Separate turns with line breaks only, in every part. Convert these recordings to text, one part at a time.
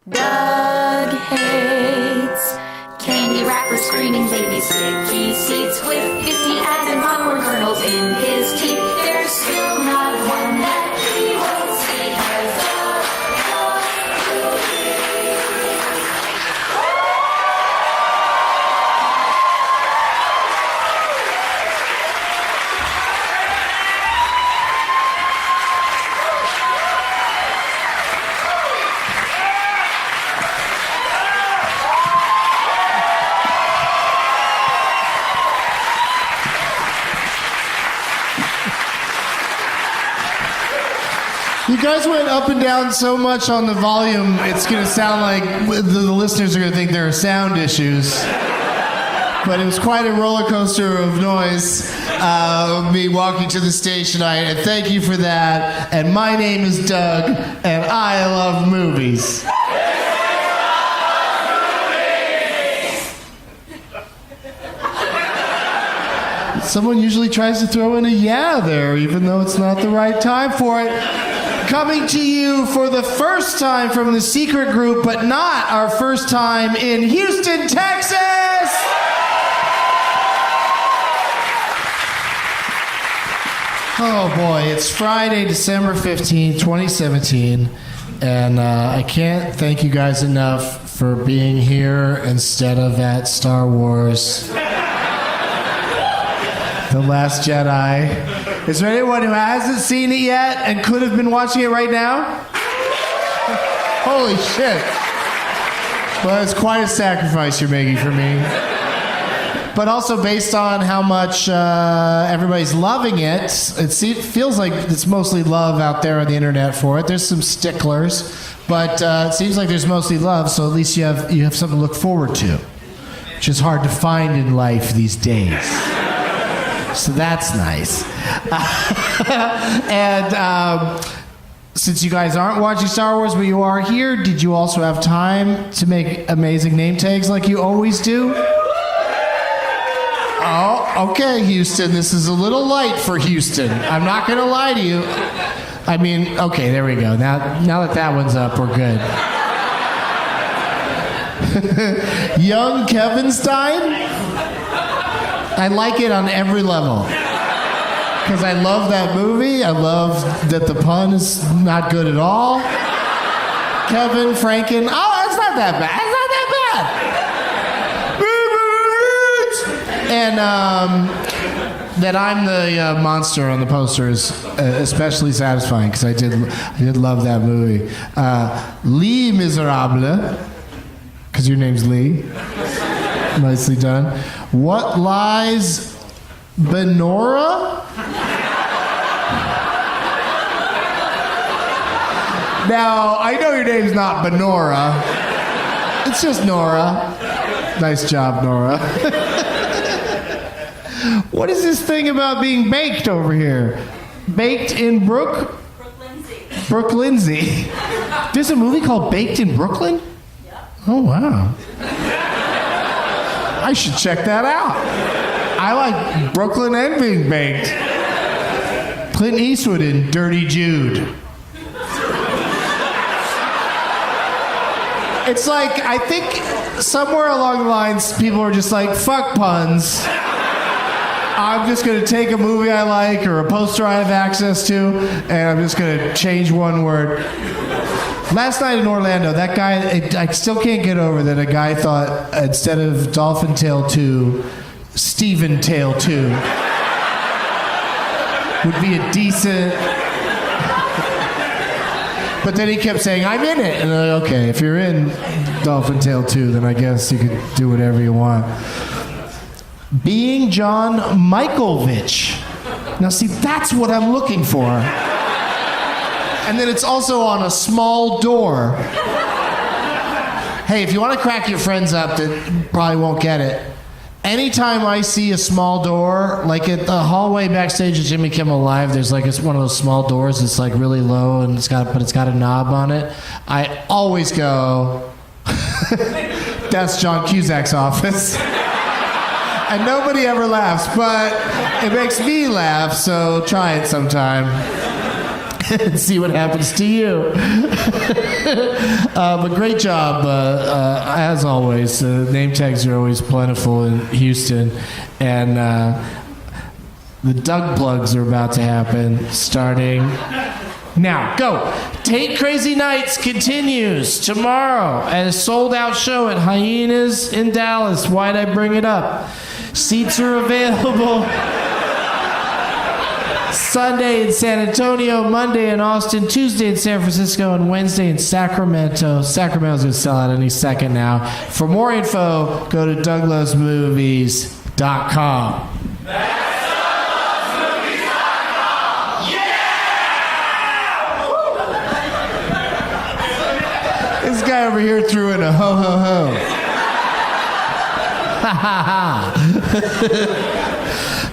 Doug hates candy wrappers, screaming baby sticky seats with 50 ads and popcorn kernels in his teeth. There's still not one that he won't see because
You guys went up and down so much on the volume, it's going to sound like the listeners are going to think there are sound issues. But it was quite a roller coaster of noise, me walking to the stage tonight, and thank you for that. And my name is Doug, and I love movies. Someone usually tries to throw in a yeah there, even though it's not the right time for it. Coming to you for the first time from the secret group, but not our first time in Houston, Texas! Oh boy, it's Friday, December 15th, 2017, and I can't thank you guys enough for being here instead of at Star Wars The Last Jedi. Is there anyone who hasn't seen it yet and could have been watching it right now? Holy shit. Well, it's quite a sacrifice you're making for me. But also based on how much everybody's loving it, it feels like it's mostly love out there on the internet for it. There's some sticklers, but it seems like there's mostly love, so at least you have something to look forward to, which is hard to find in life these days. So that's nice. And since you guys aren't watching Star Wars, but you are here, did you also have time to make amazing name tags like you always do? Oh, okay, Houston. This is a little light for Houston. I'm not going to lie to you. I mean, okay, there we go. Now that one's up, we're good. Young Kevin Stein? I like it on every level. Because I love that movie. I love that the pun is not good at all. Kevin Franken. Oh, it's not that bad. It's not that bad. And that I'm the monster on the poster is especially satisfying because I did love that movie. Les Miserables, because your name's Lee. Nicely done. What Lies Benora? Now, I know your name's not Benora. It's just Nora. Nice job, Nora. What is this thing about being baked over here? Baked in Brooke Lindsay. There's a movie called Baked in Brooklyn?
Yeah.
Oh, wow. I should check that out. I like Brooklyn and being baked. Clint Eastwood in Dirty Jude. It's like, I think somewhere along the lines, people are just like, fuck puns. I'm just going to take a movie I like or a poster I have access to, and I'm just going to change one word. Last night in Orlando, that guy, I still can't get over that a guy thought instead of Dolphin Tale 2, Steven Tale 2 would be a decent... But then he kept saying, I'm in it. And I'm like, okay, if you're in Dolphin Tale 2, then I guess you could do whatever you want. Being John Malkovich. Now see, that's what I'm looking for. And then it's also on a small door. Hey, if you want to crack your friends up that probably won't get it, anytime I see a small door, like at the hallway backstage at Jimmy Kimmel Live, there's like one of those small doors that's like really low and it's got a knob on it. I always go, that's John Cusack's office. And nobody ever laughs, but it makes me laugh, so try it sometime. and see what happens to you. But great job, as always. Name tags are always plentiful in Houston, and the Doug plugs are about to happen starting now. Go. Tate Crazy Nights continues tomorrow at a sold-out show at Hyenas in Dallas. Why'd I bring it up? Seats are available Sunday in San Antonio, Monday in Austin, Tuesday in San Francisco, and Wednesday in Sacramento. Sacramento's going to sell out any second now. For more info, go to douglovesmovies.com. This guy over here threw in a ho ho ho. Ha ha ha.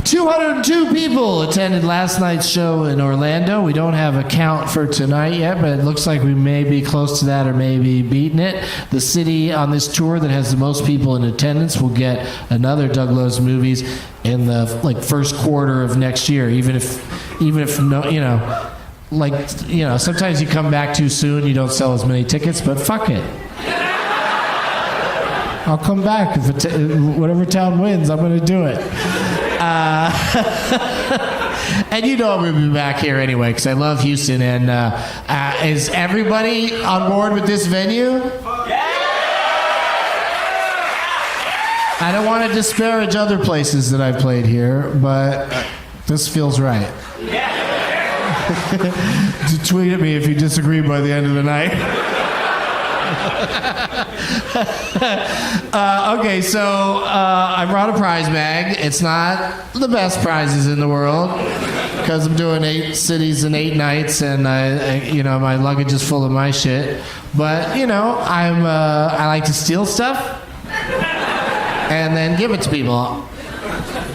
202 people attended last night's show in Orlando. We don't have a count for tonight yet, but it looks like we may be close to that or maybe beating it. The city on this tour that has the most people in attendance will get another Doug Loves Movies in the first quarter of next year. Even if no, sometimes you come back too soon, you don't sell as many tickets, but fuck it. I'll come back. If whatever town wins, I'm going to do it. And I'm going to be back here anyway because I love Houston. And is everybody on board with this venue? I don't want to disparage other places that I've played here, but this feels right. Tweet at me if you disagree by the end of the night. Okay, so I brought a prize bag. It's not the best prizes in the world because I'm doing 8 cities and 8 nights, and my luggage is full of my shit. But I like to steal stuff and then give it to people,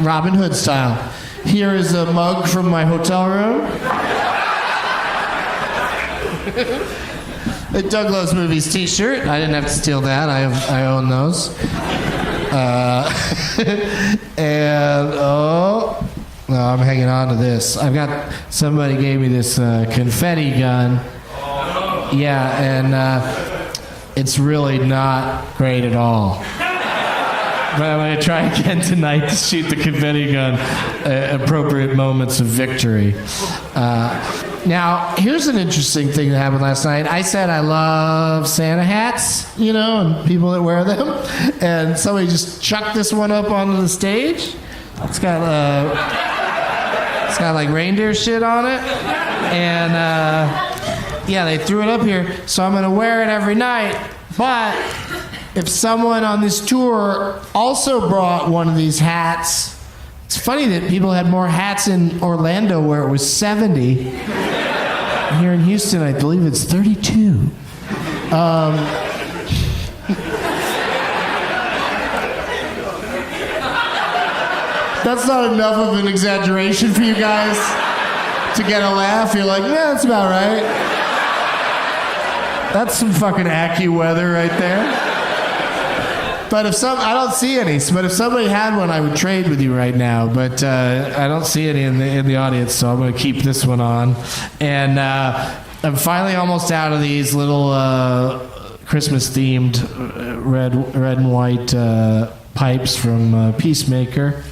Robin Hood style. Here is a mug from my hotel room. A Doug Loves Movies t-shirt. I didn't have to steal that. I own those. And no, I'm hanging on to this. Somebody gave me this confetti gun. Yeah, and it's really not great at all. But I'm going to try again tonight to shoot the confetti gun at appropriate moments of victory. Now, here's an interesting thing that happened last night. I said I love Santa hats, and people that wear them. And somebody just chucked this one up onto the stage. It's got reindeer shit on it. And, they threw it up here. So I'm going to wear it every night. But if someone on this tour also brought one of these hats, it's funny that people had more hats in Orlando where it was 70. Here in Houston, I believe it's 32. That's not enough of an exaggeration for you guys to get a laugh. You're like, yeah, that's about right. That's some fucking AccuWeather right there. But I don't see any. But if somebody had one, I would trade with you right now. But I don't see any in the audience, so I'm going to keep this one on. And I'm finally almost out of these little Christmas-themed red and white pipes from Peacemaker.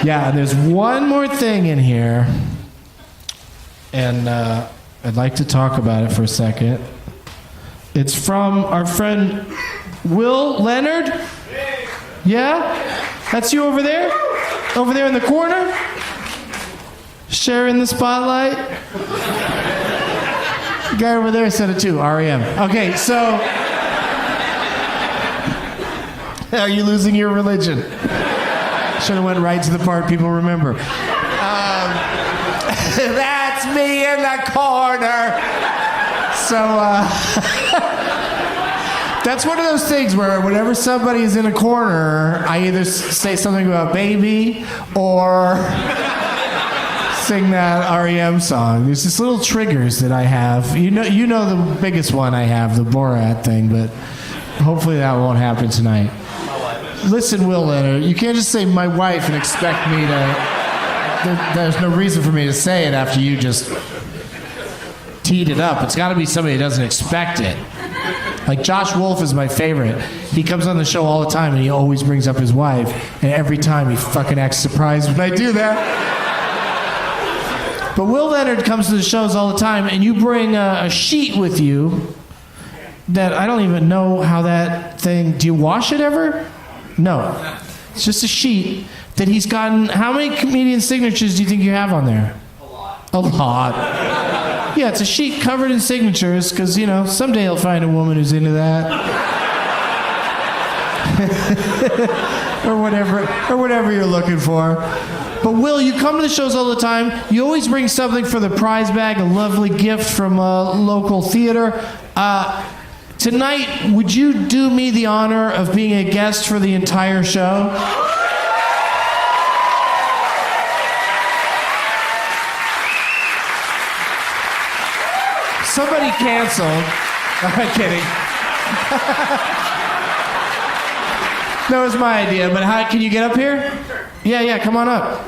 Yeah, and there's one more thing in here, and I'd like to talk about it for a second. It's from our friend Leonard. Yeah? That's you over there? Over there in the corner? Sharing the spotlight? The guy over there said it too, REM. Okay, so... Are you losing your religion? Should have went right to the part people remember. That's me in the corner. So, that's one of those things where whenever somebody's in a corner, I either say something about baby or sing that REM song. There's just little triggers that I have. You know the biggest one I have, the Borat thing, but hopefully that won't happen tonight. Listen, Leonard, you can't just say my wife and expect me to there's no reason for me to say it after you just teed it up. It's got to be somebody who doesn't expect it. Like Josh Wolf is my favorite. He comes on the show all the time, and he always brings up his wife. And every time he fucking acts surprised when I do that. But Will Leonard comes to the shows all the time, and you bring a sheet with you that I don't even know how that thing... Do you wash it ever? No. It's just a sheet that he's gotten... How many comedian signatures do you think you have on there? A lot. Yeah, it's a sheet covered in signatures, because, someday he'll find a woman who's into that. or whatever you're looking for. But Will, you come to the shows all the time. You always bring something for the prize bag, a lovely gift from a local theater. Tonight, would you do me the honor of being a guest for the entire show? Somebody canceled. I'm kidding. That was my idea, but can you get up here? Yeah, come on up.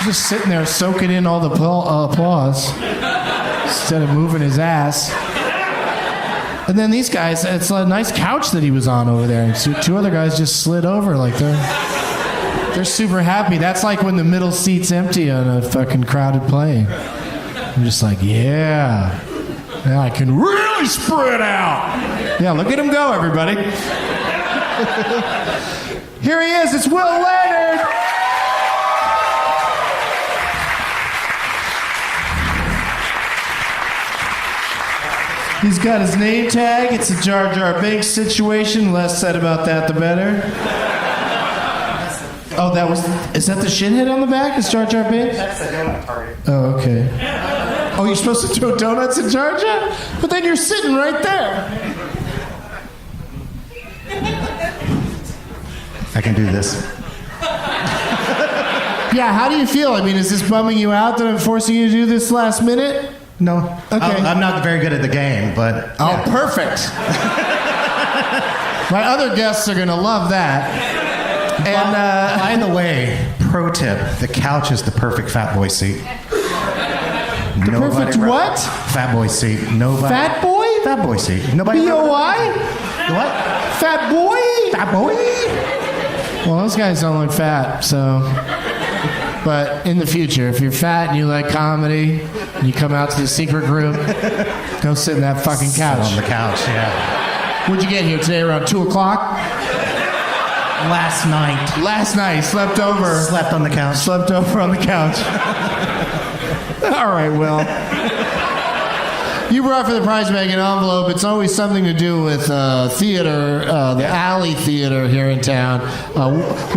Just sitting there soaking in all the applause instead of moving his ass. And then these guys, it's a nice couch that he was on over there. And two other guys just slid over like they're super happy. That's like when the middle seat's empty on a fucking crowded plane. I'm just like, yeah, I can really spread out. Yeah, look at him go, everybody. Here he is. It's Will Leonard. He's got his name tag. It's a Jar Jar Binks situation. Less said about that, the better. Oh, is that the shithead on the back? Is Jar Jar Binks?
That's a donut target.
Oh, okay. Oh, you're supposed to throw donuts at Jar Jar? But then you're sitting right there.
I can do this.
Yeah, how do you feel? I mean, is this bumming you out that I'm forcing you to do this last minute?
No.
Okay.
I'm not very good at the game, but...
Oh, perfect. My other guests are going to love that. And
by the way, pro tip, the couch is the perfect fat boy seat.
Perfect what?
Fat boy seat. Nobody.
Fat boy?
Fat boy seat. Nobody.
B-O-I?
What?
Fat boy?
Fat boy?
Well, those guys don't look fat, so... But in the future, if you're fat and you like comedy, and you come out to the secret group, go sit in that fucking couch.
Sit on the couch, yeah.
What'd you get here today, around 2 o'clock?
Last night.
Slept over.
Slept on the couch.
Slept over on the couch. All right, Will. You brought for the prize bag an envelope. It's always something to do with theater, the Alley Theater here in town.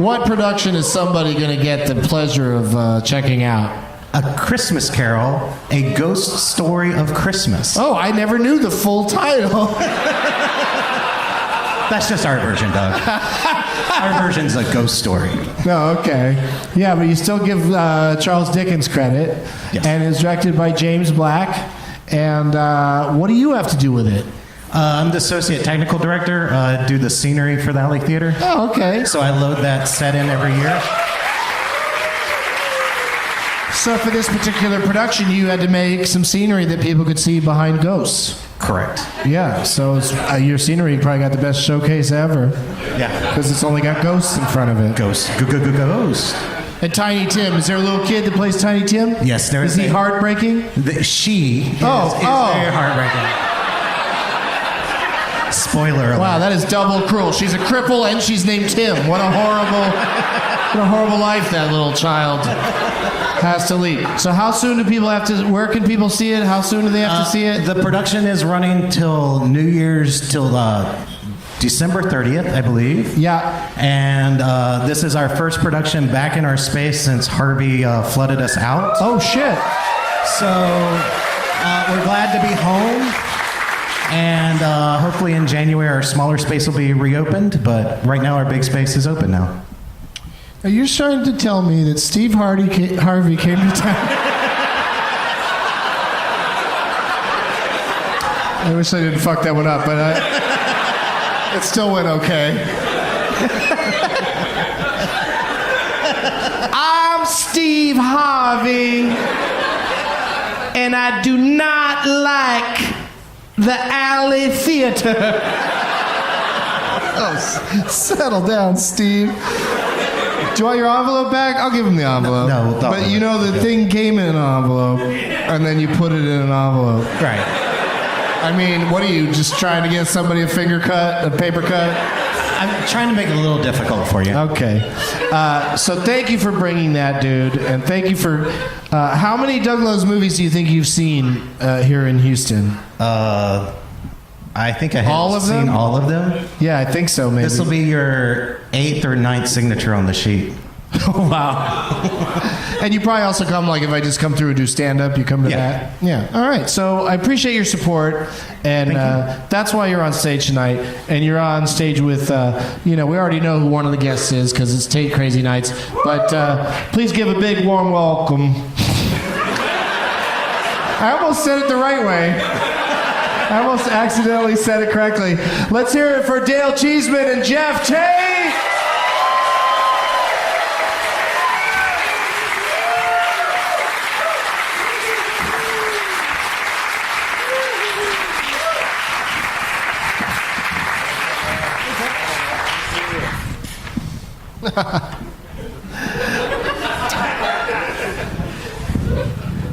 What production is somebody going to get the pleasure of checking out?
A Christmas Carol, a ghost story of Christmas.
Oh, I never knew the full title.
That's just our version, Doug. Our version's a ghost story.
Oh, okay. Yeah, but you still give Charles Dickens credit.
Yes.
And it's directed by James Black. And what do you have to do with it?
I'm the associate technical director, do the scenery for the Alley Theater.
Oh, okay.
So I load that set in every year.
So for this particular production, you had to make some scenery that people could see behind ghosts.
Correct.
Yeah, so your scenery probably got the best showcase ever.
Yeah.
Because it's only got ghosts in front of it.
Ghost. Ghost.
And Tiny Tim, is there a little kid that plays Tiny Tim?
Yes, there is.
Is he heartbreaking?
She is very heartbreaking. Spoiler alert.
Wow, that is double cruel. She's a cripple and she's named Tim. What a horrible life that little child has to lead. So how soon do people have to, where can people see it? How soon do they have to see it?
The production is running till New Year's, till December 30th, I believe.
Yeah.
And this is our first production back in our space since Harvey flooded us out.
Oh, shit.
So we're glad to be home. And hopefully in January our smaller space will be reopened. But right now our big space is open now.
Are you trying to tell me that Steve Harvey came to town? I wish I didn't fuck that one up, but It still went okay. I'm Steve Harvey, and I do not like the alley theater. Oh, settle down, Steve. Do you want your envelope back? I'll give him the envelope.
No,
but you know the thing came in an envelope, and then you put it in an envelope.
Right.
I mean, what are you, just trying to get somebody a finger cut, a paper cut?
I'm trying to make it a little difficult for you.
Okay. So thank you for bringing that, dude. And thank you for... how many Doug Lowe's movies do you think you've seen here in Houston?
I think I have
All of
seen
them?
all of them.
Yeah, I think so, maybe.
This will be your 8th or 9th signature on the sheet.
Oh, wow. And you probably also come, like, if I just come through and do stand-up, you come to that? Yeah. All right. So I appreciate your support, and that's why you're on stage tonight. And you're on stage with, we already know who one of the guests is because it's Tate Crazy Nights. But please give a big, warm welcome. I almost said it the right way. I almost accidentally said it correctly. Let's hear it for Dale Cheesman and Geoff Tate.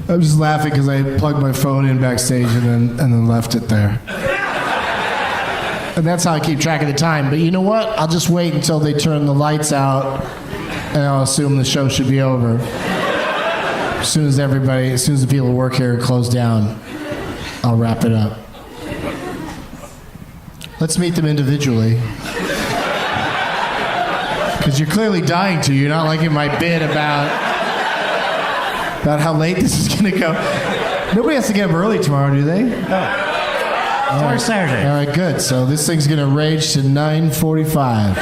I'm just laughing because I plugged my phone in backstage and then left it there. And that's how I keep track of the time. But you know what? I'll just wait until they turn the lights out, and I'll assume the show should be over. As soon as the people who work here close down, I'll wrap it up. Let's meet them individually. Because you're clearly dying to. You're not liking my bit about how late this is going to go. Nobody has to get up early tomorrow, do they?
No. Tomorrow's Saturday.
All right, good. So this thing's going to rage to 9:45.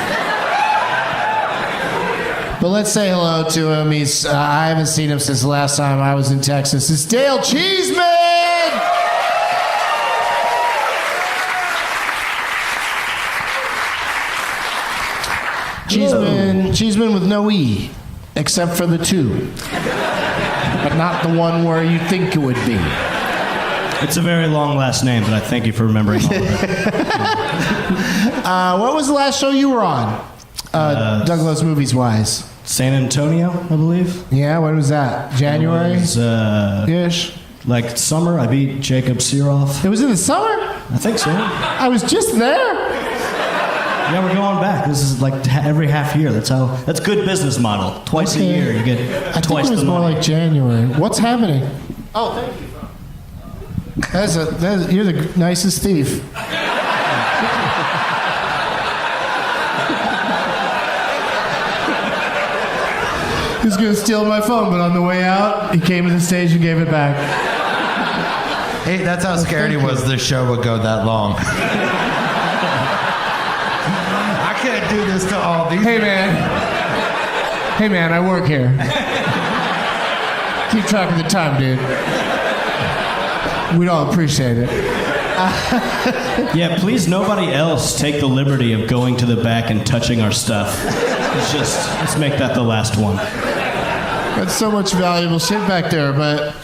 But let's say hello to him. I haven't seen him since the last time I was in Texas. It's Dale Cheesman! Cheesman with no E, except for the 2. But not the one where you think it would be.
It's a very long last name, but I thank you for remembering all of it.
What was the last show you were on? Doug Lowe's Movies-wise.
San Antonio, I believe.
Yeah, when was that? January?
It was,
ish.
like summer. I beat Jacob Searoff.
It was in the summer?
I think so.
I was just there.
Yeah, we're going back. This is like every half year. That's good business model. Twice a year, you get
I
twice
think it was
the
more
money.
like January. What's happening? Oh, thank you. You're the nicest thief. He was going to steal my phone, but on the way out, he came to the stage and gave it back.
Hey, that's how scared he was this show would go that long. I can't do this to all these.
Hey, man, I work here. Keep track of the time, dude. We'd all appreciate it.
Yeah, please nobody else take the liberty of going to the back and touching our stuff. Let's make that the last one.
That's so much valuable shit back there, but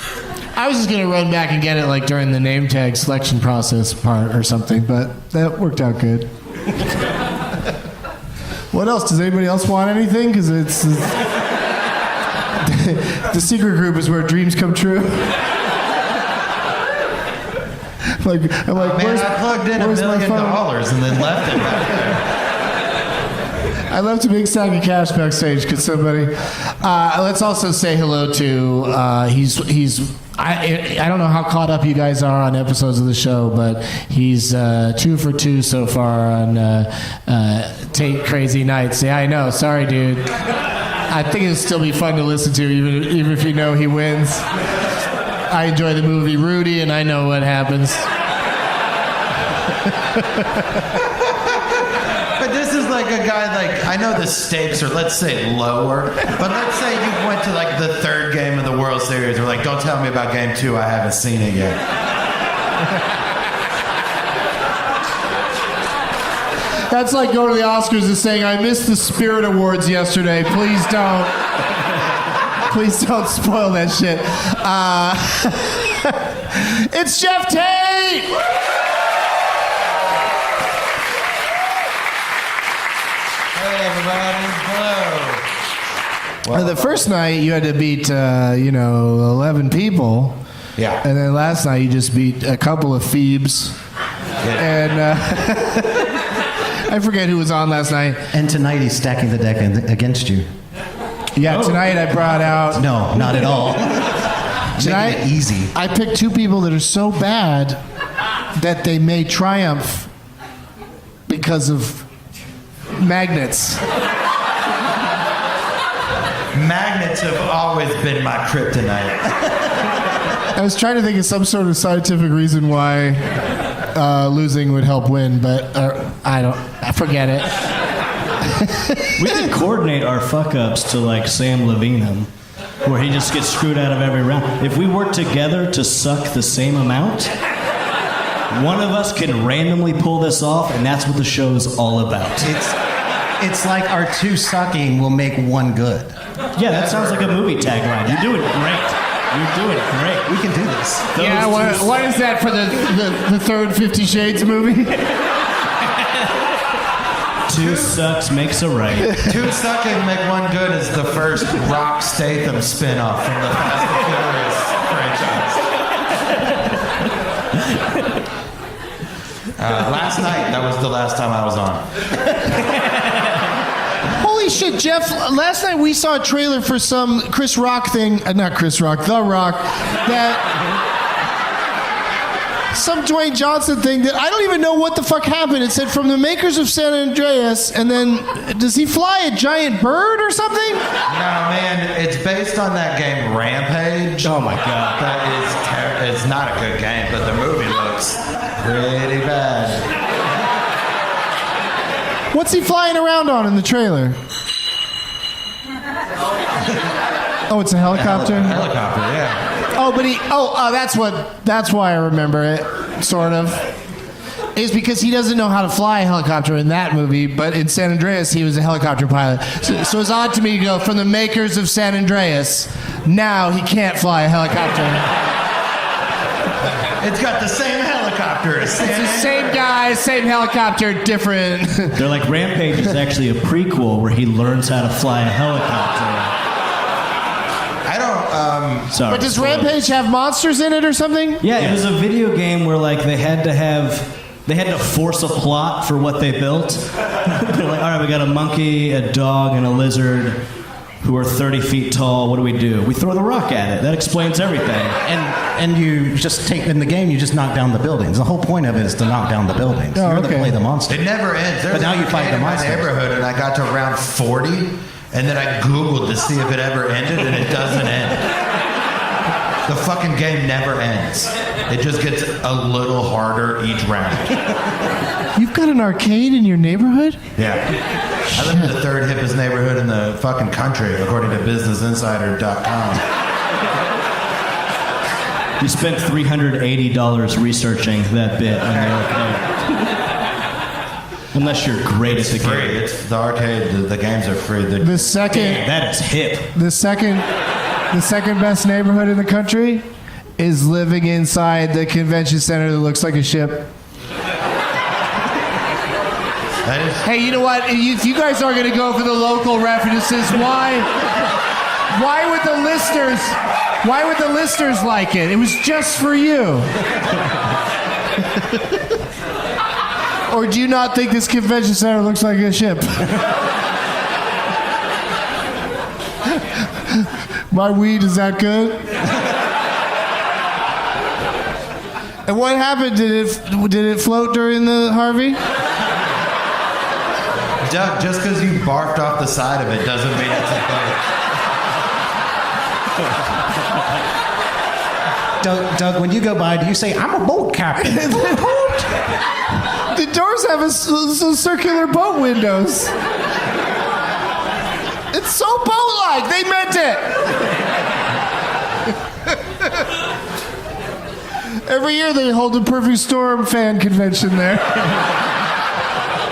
I was just going to run back and get it like during the name tag selection process part or something, but that worked out good. What else? Does anybody else want anything? Because it's... the secret group is where dreams come true. I'm like,
Man, I plugged in $1 million and then left it back there.
I left a big sack of cash backstage. Could somebody? Let's also say hello to. I don't know how caught up you guys are on episodes of the show, but he's 2 for 2 so far on Tate Crazy Nights. Yeah, I know. Sorry, dude. I think it'll still be fun to listen to, even if you know he wins. I enjoy the movie Rudy, and I know what happens.
But this is like a guy, like, I know the stakes are, let's say, lower, but let's say you went to like the 3rd game of the World Series. We're like, don't tell me about game 2, I haven't seen it yet.
That's like going to the Oscars and saying, I missed the Spirit Awards yesterday. Please don't. Please don't spoil that shit. It's Geoff Tate!
Hey, everybody. Hello.
The first night you had to beat, 11 people.
Yeah.
And then last night you just beat a couple of Phoebes. And I forget who was on last night.
And tonight he's stacking the deck against you.
Yeah, tonight I brought out...
No, not at all.
Tonight,
Making it easy.
I picked two people that are so bad that they may triumph because of magnets.
Magnets have always been my kryptonite.
I was trying to think of some sort of scientific reason why losing would help win, but I forget it.
We could coordinate our fuck-ups to like Sam Levine, where he just gets screwed out of every round. If we work together to suck the same amount, one of us can randomly pull this off, and that's what the show is all about.
It's like our two sucking will make one good.
Yeah, that sounds like a movie tagline. You're doing great. You're doing great.
We can do this.
Yeah, what is that for the third 50 Shades movie?
Two sucks makes a right.
Two sucking make one good is the first Rock Statham spinoff from the Fast and Furious franchise. Last night, that was the last time I was on.
Holy shit, Geoff, last night we saw a trailer for some Chris Rock thing, not Chris Rock, The Rock, some Dwayne Johnson thing that I don't even know what the fuck happened. It said from the makers of San Andreas, and then does he fly a giant bird or something?
No, man, it's based on that game Rampage.
Oh my god.
That is it's not a good game, but the movie looks pretty bad.
What's he flying around on in the trailer? Oh, it's a helicopter?
Helicopter, yeah.
Oh, but that's why I remember it, sort of. Is because he doesn't know how to fly a helicopter in that movie, but in San Andreas he was a helicopter pilot. So it's odd to me to go from the makers of San Andreas, now he can't fly a helicopter.
It's got the same helicopter as
It's the same guy, same helicopter, different.
They're like Rampage is actually a prequel where he learns how to fly a helicopter.
I don't,
Sorry.
But does Rampage have monsters in it or something?
Yeah, it was a video game where like they had to force a plot for what they built. They're like, all right, we got a monkey, a dog, and a lizard who are 30 feet tall. What do? We throw the rock at it. That explains everything.
And you just take in the game, you just knock down the buildings. The whole point of it is to knock down the buildings.
Oh,
You're
okay.
to play the monster.
it never ends. There's
But now you fight the
in my
monsters.
neighborhood, and I got to round 40, and then I Googled to see if it ever ended, and it doesn't end. The fucking game never ends. It just gets a little harder each round.
You've got an arcade in your neighborhood?
Yeah. I live in the third hippest neighborhood in the fucking country, according to BusinessInsider.com.
You spent $380 researching that bit on the arcade. Unless you're great at the
Free.
game.
It's the arcade. The games are free.
The second
That is hip.
The second best neighborhood in the country is living inside the convention center that looks like a ship. Hey, you know what? If you guys are going to go for the local references, why would the listeners like it? It was just for you. Or do you not think this convention center looks like a ship? My weed is that good? And what happened? Did it float during the Harvey?
Doug, just because you barfed off the side of it doesn't mean it's a boat.
Doug, when you go by, do you say, I'm a boat captain?
The doors have circular boat windows. It's so boat-like. They meant it. Every year they hold a Perfect Storm fan convention there.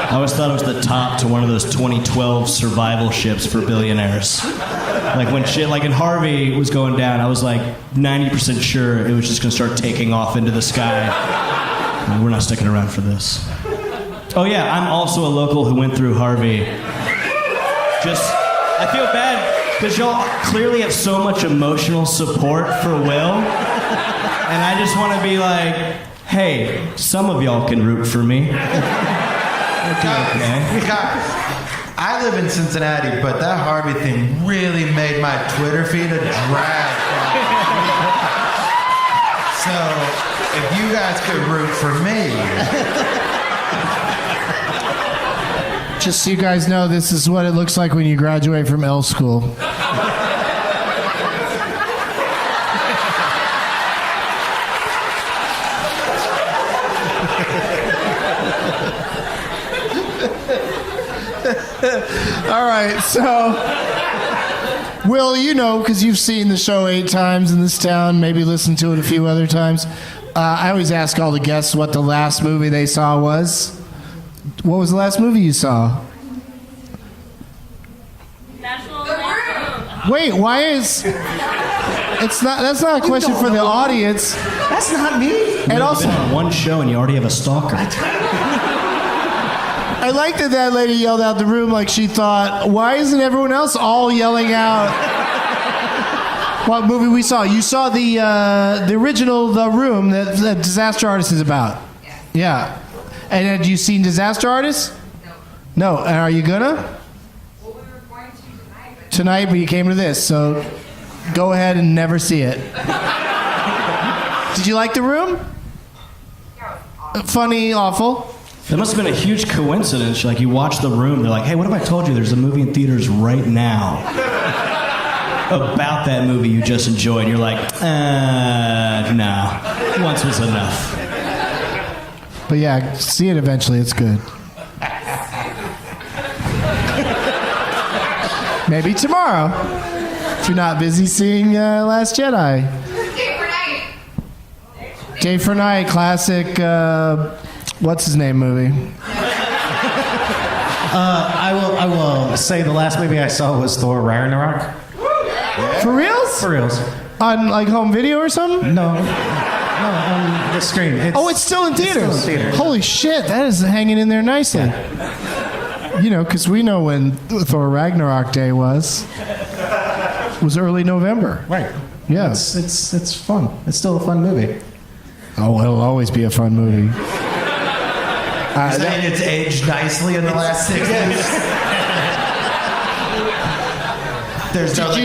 I always thought it was the top to one of those 2012 survival ships for billionaires. Like when shit, like in Harvey was going down, I was like 90% sure it was just gonna start taking off into the sky. And we're not sticking around for this. Oh yeah, I'm also a local who went through Harvey. I feel bad because y'all clearly have so much emotional support for Will. And I just want to be like, hey, some of y'all can root for me. Okay.
I live in Cincinnati, but that Harvey thing really made my Twitter feed a drag. So if you guys could root for me.
Just so you guys know, this is what it looks like when you graduate from L school. All right, so Will, you know, because you've seen the show 8 times in this town, maybe listened to it a few other times. I always ask all the guests what the last movie they saw was. What was the last movie you saw? Wait, why is... That's not a question for the audience.
That's not me.
And also...
Been on one show and you already have a stalker.
I like that lady yelled out the room like she thought, why isn't everyone else all yelling out what movie we saw? You saw the original The Room that Disaster Artist is about. Yeah. And had you seen Disaster Artist? No. And are you gonna?
Well, we were going to tonight.
Tonight, but you came to this, so go ahead and never see it. Did you like The Room? Funny, awful.
That must have been a huge coincidence. Like, you watch The Room, they're like, hey, what if I told you there's a movie in theaters right now about that movie you just enjoyed? You're like, no. Once was enough.
But yeah, see it eventually. It's good. Maybe tomorrow, if you're not busy seeing Last Jedi.
Day for night.
Day for Night, classic. What's his name movie?
I will say the last movie I saw was Thor Ragnarok.
For reals?
For reals.
On like home video or something?
No, on the screen.
It's still in theaters.
It's still in theaters.
Holy shit, that is hanging in there nicely. You know, because we know when Thor Ragnarok Day was. It was early November.
Right.
Yeah.
It's fun. It's still a fun movie.
Oh, it'll always be a fun movie.
You're saying it's aged nicely in the last 6 years? There's
Did
no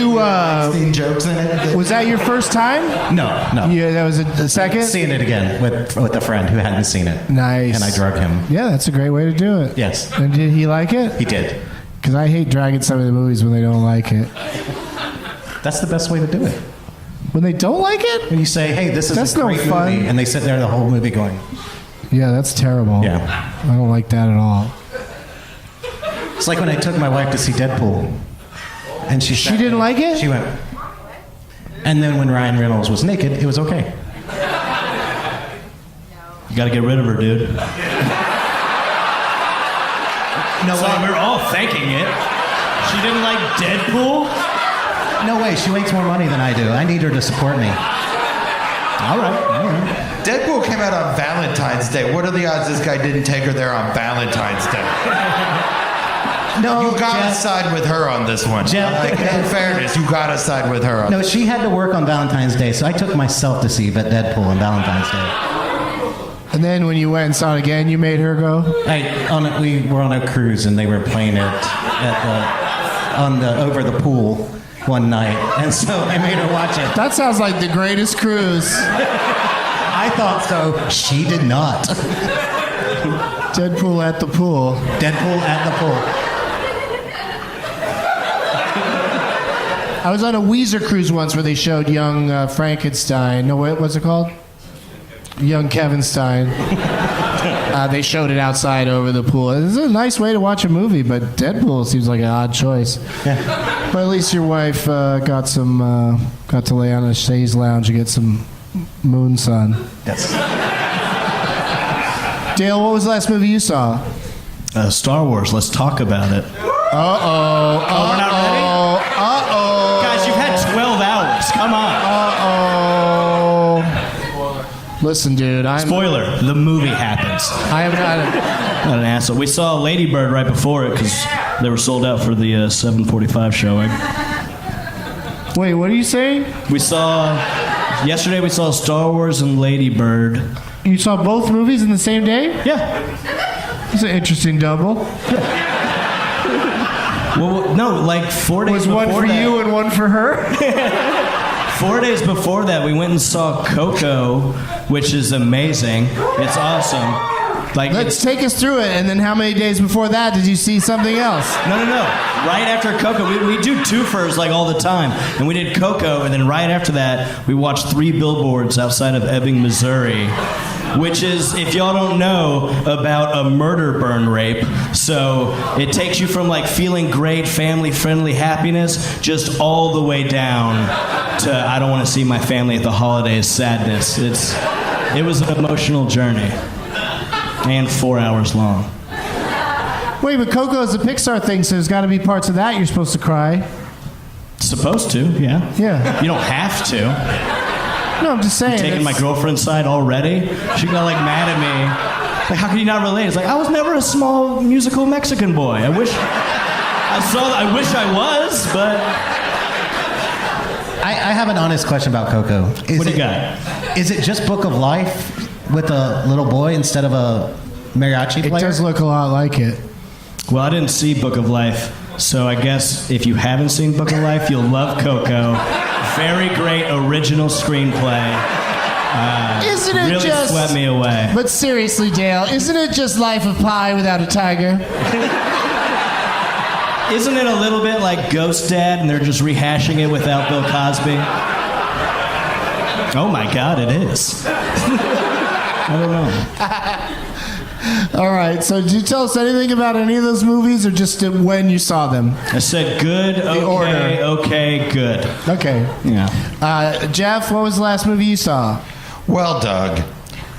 you,
jokes in it?
Was that your first time?
No.
Yeah, that was a second?
Seeing it again with a friend who hadn't seen it.
Nice.
And I drug him.
Yeah, that's a great way to do it.
Yes.
And did he like it?
He did.
Because I hate dragging some of the movies when they don't like it.
That's the best way to do it.
When they don't like it?
When you say, hey, this is
That's
a
no
great
fun.
movie, and they sit there the whole movie going,
Yeah, that's terrible.
yeah.
I don't like that at all.
It's like when I took my wife to see Deadpool. And she
didn't like it?
She went. And then when Ryan Reynolds was naked, it was okay.
You gotta get rid of her, dude.
No
So
way.
we're all thanking it. She didn't like Deadpool?
No way. She makes more money than I do. I need her to support me.
All right.
Deadpool came out on Valentine's Day. What are the odds this guy didn't take her there on Valentine's Day?
No,
You gotta
Jeff,
side with her on this one.
Jeff,
Like, in fairness, you gotta side with her on
No, she had to work on Valentine's Day, so I took myself to see Deadpool on Valentine's Day.
And then when you went and saw it again, you made her go?
We were on a cruise and they were playing it over the pool one night, and so I made her watch it.
That sounds like the greatest cruise.
I thought so. She did not.
Deadpool at the pool.
Deadpool at the pool.
I was on a Weezer cruise once where they showed Young Frankenstein. No, what's it called? Young Kevinstein. They showed it outside over the pool. It's a nice way to watch a movie, but Deadpool seems like an odd choice.
Yeah.
But at least your wife got to lay on a chaise lounge and get some moon sun.
Yes.
Dale, what was the last movie you saw?
Star Wars. Let's talk about it.
Uh-oh.
Oh, we're not ready?
Uh-oh.
Guys, you've had 12 hours. Come on.
Uh-oh. Listen, dude.
Spoiler, the movie happens.
I am not
Not an asshole. We saw Lady Bird right before it because they were sold out for the 7:45 showing.
Wait, what are you saying?
Yesterday we saw Star Wars and Lady Bird.
You saw both movies in the same day?
Yeah.
It's an interesting double.
Well, no, like 4 days
Was
before
one for
that,
you and one for her?
4 days before that, we went and saw Coco, which is amazing. It's awesome. Like,
Let's take us through it, and then how many days before that did you see something else?
No. Right after Coco, we do twofers like all the time. And we did Coco, and then right after that, we watched 3 billboards outside of Ebbing, Missouri, which is, if y'all don't know, about a murder burn rape. So it takes you from like feeling great, family-friendly happiness, just all the way down to I don't want to see my family at the holidays sadness. It was an emotional journey. And 4 hours long.
Wait, but Coco is a Pixar thing, so there's got to be parts of that you're supposed to cry.
Supposed to, yeah.
Yeah.
You don't have to.
No, I'm just saying.
Taking my girlfriend's side already? She got like mad at me. Like, how can you not relate? It's like, I was never a small musical Mexican boy. I wish I was, but...
I have an honest question about Coco.
What do you got?
Is it just Book of Life with a little boy instead of a mariachi
It
player?
does look a lot like it.
Well, I didn't see Book of Life, so I guess if you haven't seen Book of Life, you'll love Coco. Very great original screenplay.
Isn't it
really
just...
swept me away.
But seriously, Dale, isn't it just Life of Pi without a tiger?
Isn't it a little bit like Ghost Dad, and they're just rehashing it without Bill Cosby? Oh my God, it is. I don't know.
All right, so did you tell us anything about any of those movies, or just when you saw them?
I said good,
order.
okay, good.
Okay.
Yeah.
Geoff, what was the last movie you saw?
Well, Doug,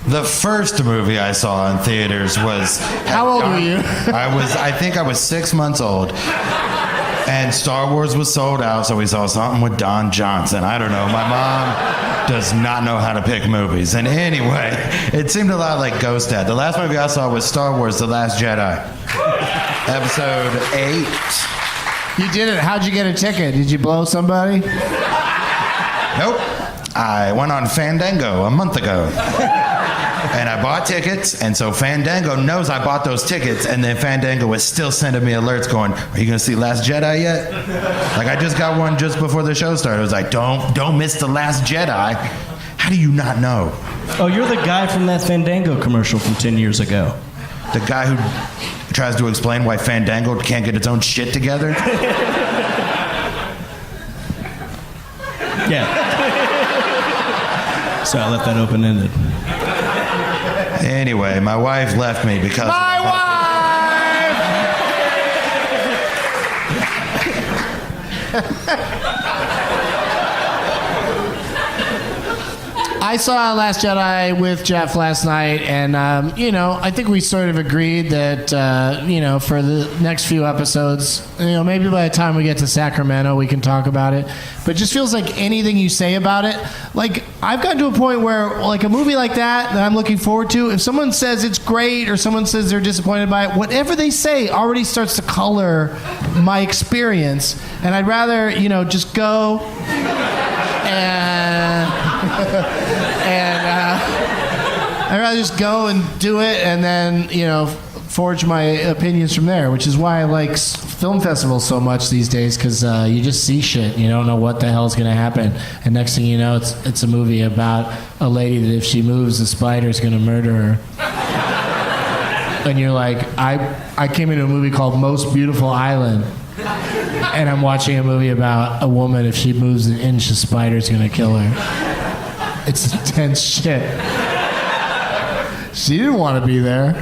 the first movie I saw in theaters was...
How old were you?
I think I was 6 months old. And Star Wars was sold out, so we saw something with Don Johnson. I don't know. My mom does not know how to pick movies. And anyway, it seemed a lot like Ghost Dad. The last movie I saw was Star Wars: The Last Jedi. Episode 8.
You did it. How'd you get a ticket? Did you blow somebody?
Nope. I went on Fandango a month ago. And I bought tickets, and so Fandango knows I bought those tickets, and then Fandango was still sending me alerts going, are you going to see Last Jedi yet? Like, I just got one just before the show started. It was like, don't miss The Last Jedi. How do you not know?
Oh, you're the guy from that Fandango commercial from 10 years ago.
The guy who tries to explain why Fandango can't get its own shit together?
Yeah. So I left that open-ended.
Anyway, my wife left me because...
My wife! I saw Last Jedi with Geoff last night, and I think we sort of agreed that for the next few episodes, maybe by the time we get to Sacramento, we can talk about it. But it just feels like anything you say about it, like I've gotten to a point where, like a movie like that I'm looking forward to, if someone says it's great or someone says they're disappointed by it, whatever they say already starts to color my experience, and I'd rather just go and I'd rather just go and do it and then, forge my opinions from there, which is why I like film festivals so much these days, because you just see shit. You don't know what the hell is going to happen. And next thing you know, it's a movie about a lady that if she moves, the spider's going to murder her. And you're like, I came into a movie called Most Beautiful Island, and I'm watching a movie about a woman, if she moves an inch, the spider's going to kill her. It's intense shit. She didn't want to be there.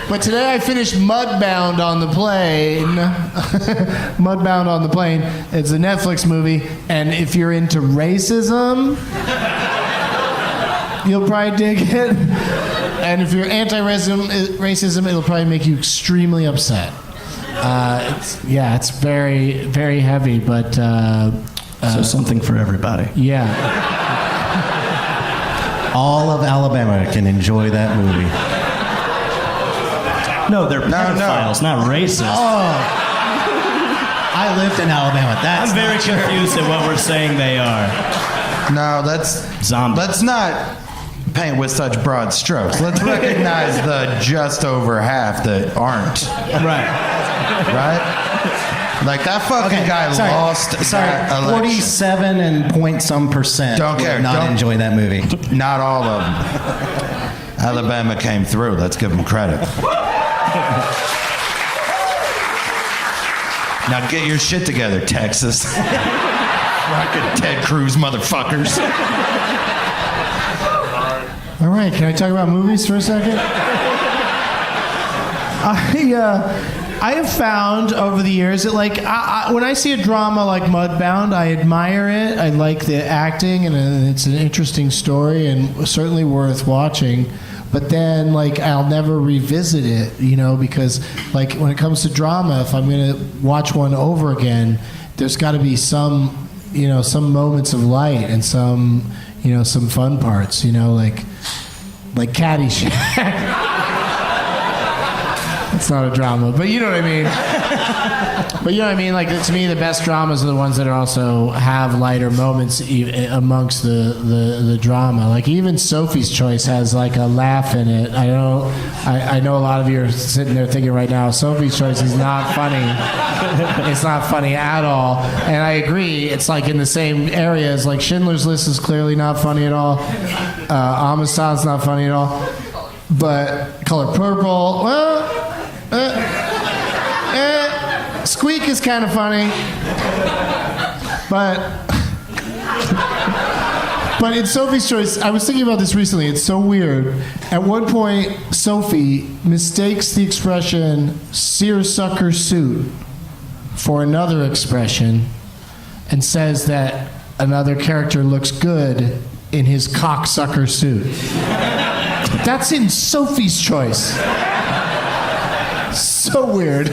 But today I finished Mudbound on the plane. Mudbound on the Plane. It's a Netflix movie, and if you're into racism, you'll probably dig it. and if you're anti-racism, it'll probably make you extremely upset. It's very, very heavy, but
so something for everybody.
Yeah.
All of Alabama can enjoy that movie.
No, they're pedophiles, not racist.
Oh. I lived in Alabama.
I'm very confused at what we're saying they are.
No, that's
zombies.
Let's not paint with such broad strokes. Let's recognize the just over half that aren't. Right? Like that fucking guy lost. That election.
47 and point some percent.
Don't care.
Would not enjoy that movie.
Not all of them. Alabama came through. Let's give them credit. Now get your shit together, Texas. Fucking Ted Cruz motherfuckers.
All right, can I talk about movies for a second? I have found over the years that when I see a drama like Mudbound, I admire it. I like the acting, and it's an interesting story and certainly worth watching. But then, I'll never revisit it, because, when it comes to drama, if I'm going to watch one over again, there's got to be some moments of light and some fun parts, like Caddyshack. It's not a drama, but you know what I mean. To me, the best dramas are the ones that also have lighter moments amongst the drama. Even Sophie's Choice has a laugh in it. I know a lot of you are sitting there thinking right now, Sophie's Choice is not funny. It's not funny at all. And I agree. It's in the same areas. Schindler's List is clearly not funny at all. Amistad's not funny at all. But Color Purple, well. Squeak is kind of funny, but in Sophie's Choice, I was thinking about this recently. It's so weird. At one point, Sophie mistakes the expression "seersucker suit" for another expression, and says that another character looks good in his cocksucker suit. That's in Sophie's Choice. So weird.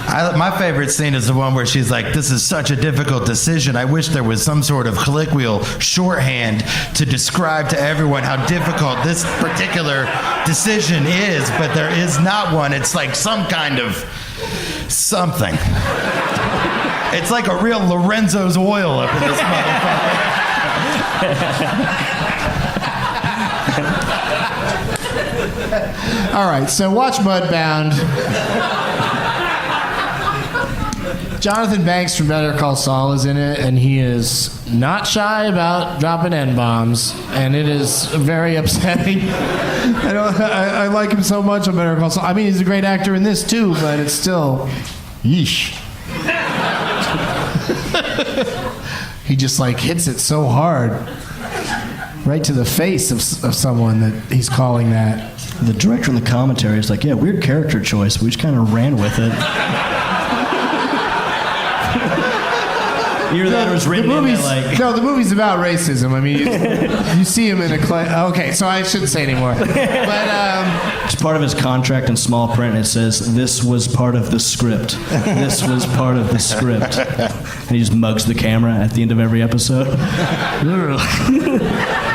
My favorite scene is the one where she's like, this is such a difficult decision. I wish there was some sort of colloquial shorthand to describe to everyone how difficult this particular decision is, but there is not one. It's some kind of something. It's like a real Lorenzo's oil up in this motherfucker.
All right, so watch Mudbound. Jonathan Banks from Better Call Saul is in it, and he is not shy about dropping N-bombs, and it is very upsetting. I like him so much on Better Call Saul. I mean, he's a great actor in this too, but it's still, yeesh. He just hits it so hard, right to the face of someone that he's calling that.
The director in the commentary is yeah, weird character choice. We just kind of ran with it. Either that was written in it
No, the movie's about racism. I mean, you see him in a okay, so I shouldn't say anymore. But
it's part of his contract in small print. It says, this was part of the script. This was part of the script. And he just mugs the camera at the end of every episode.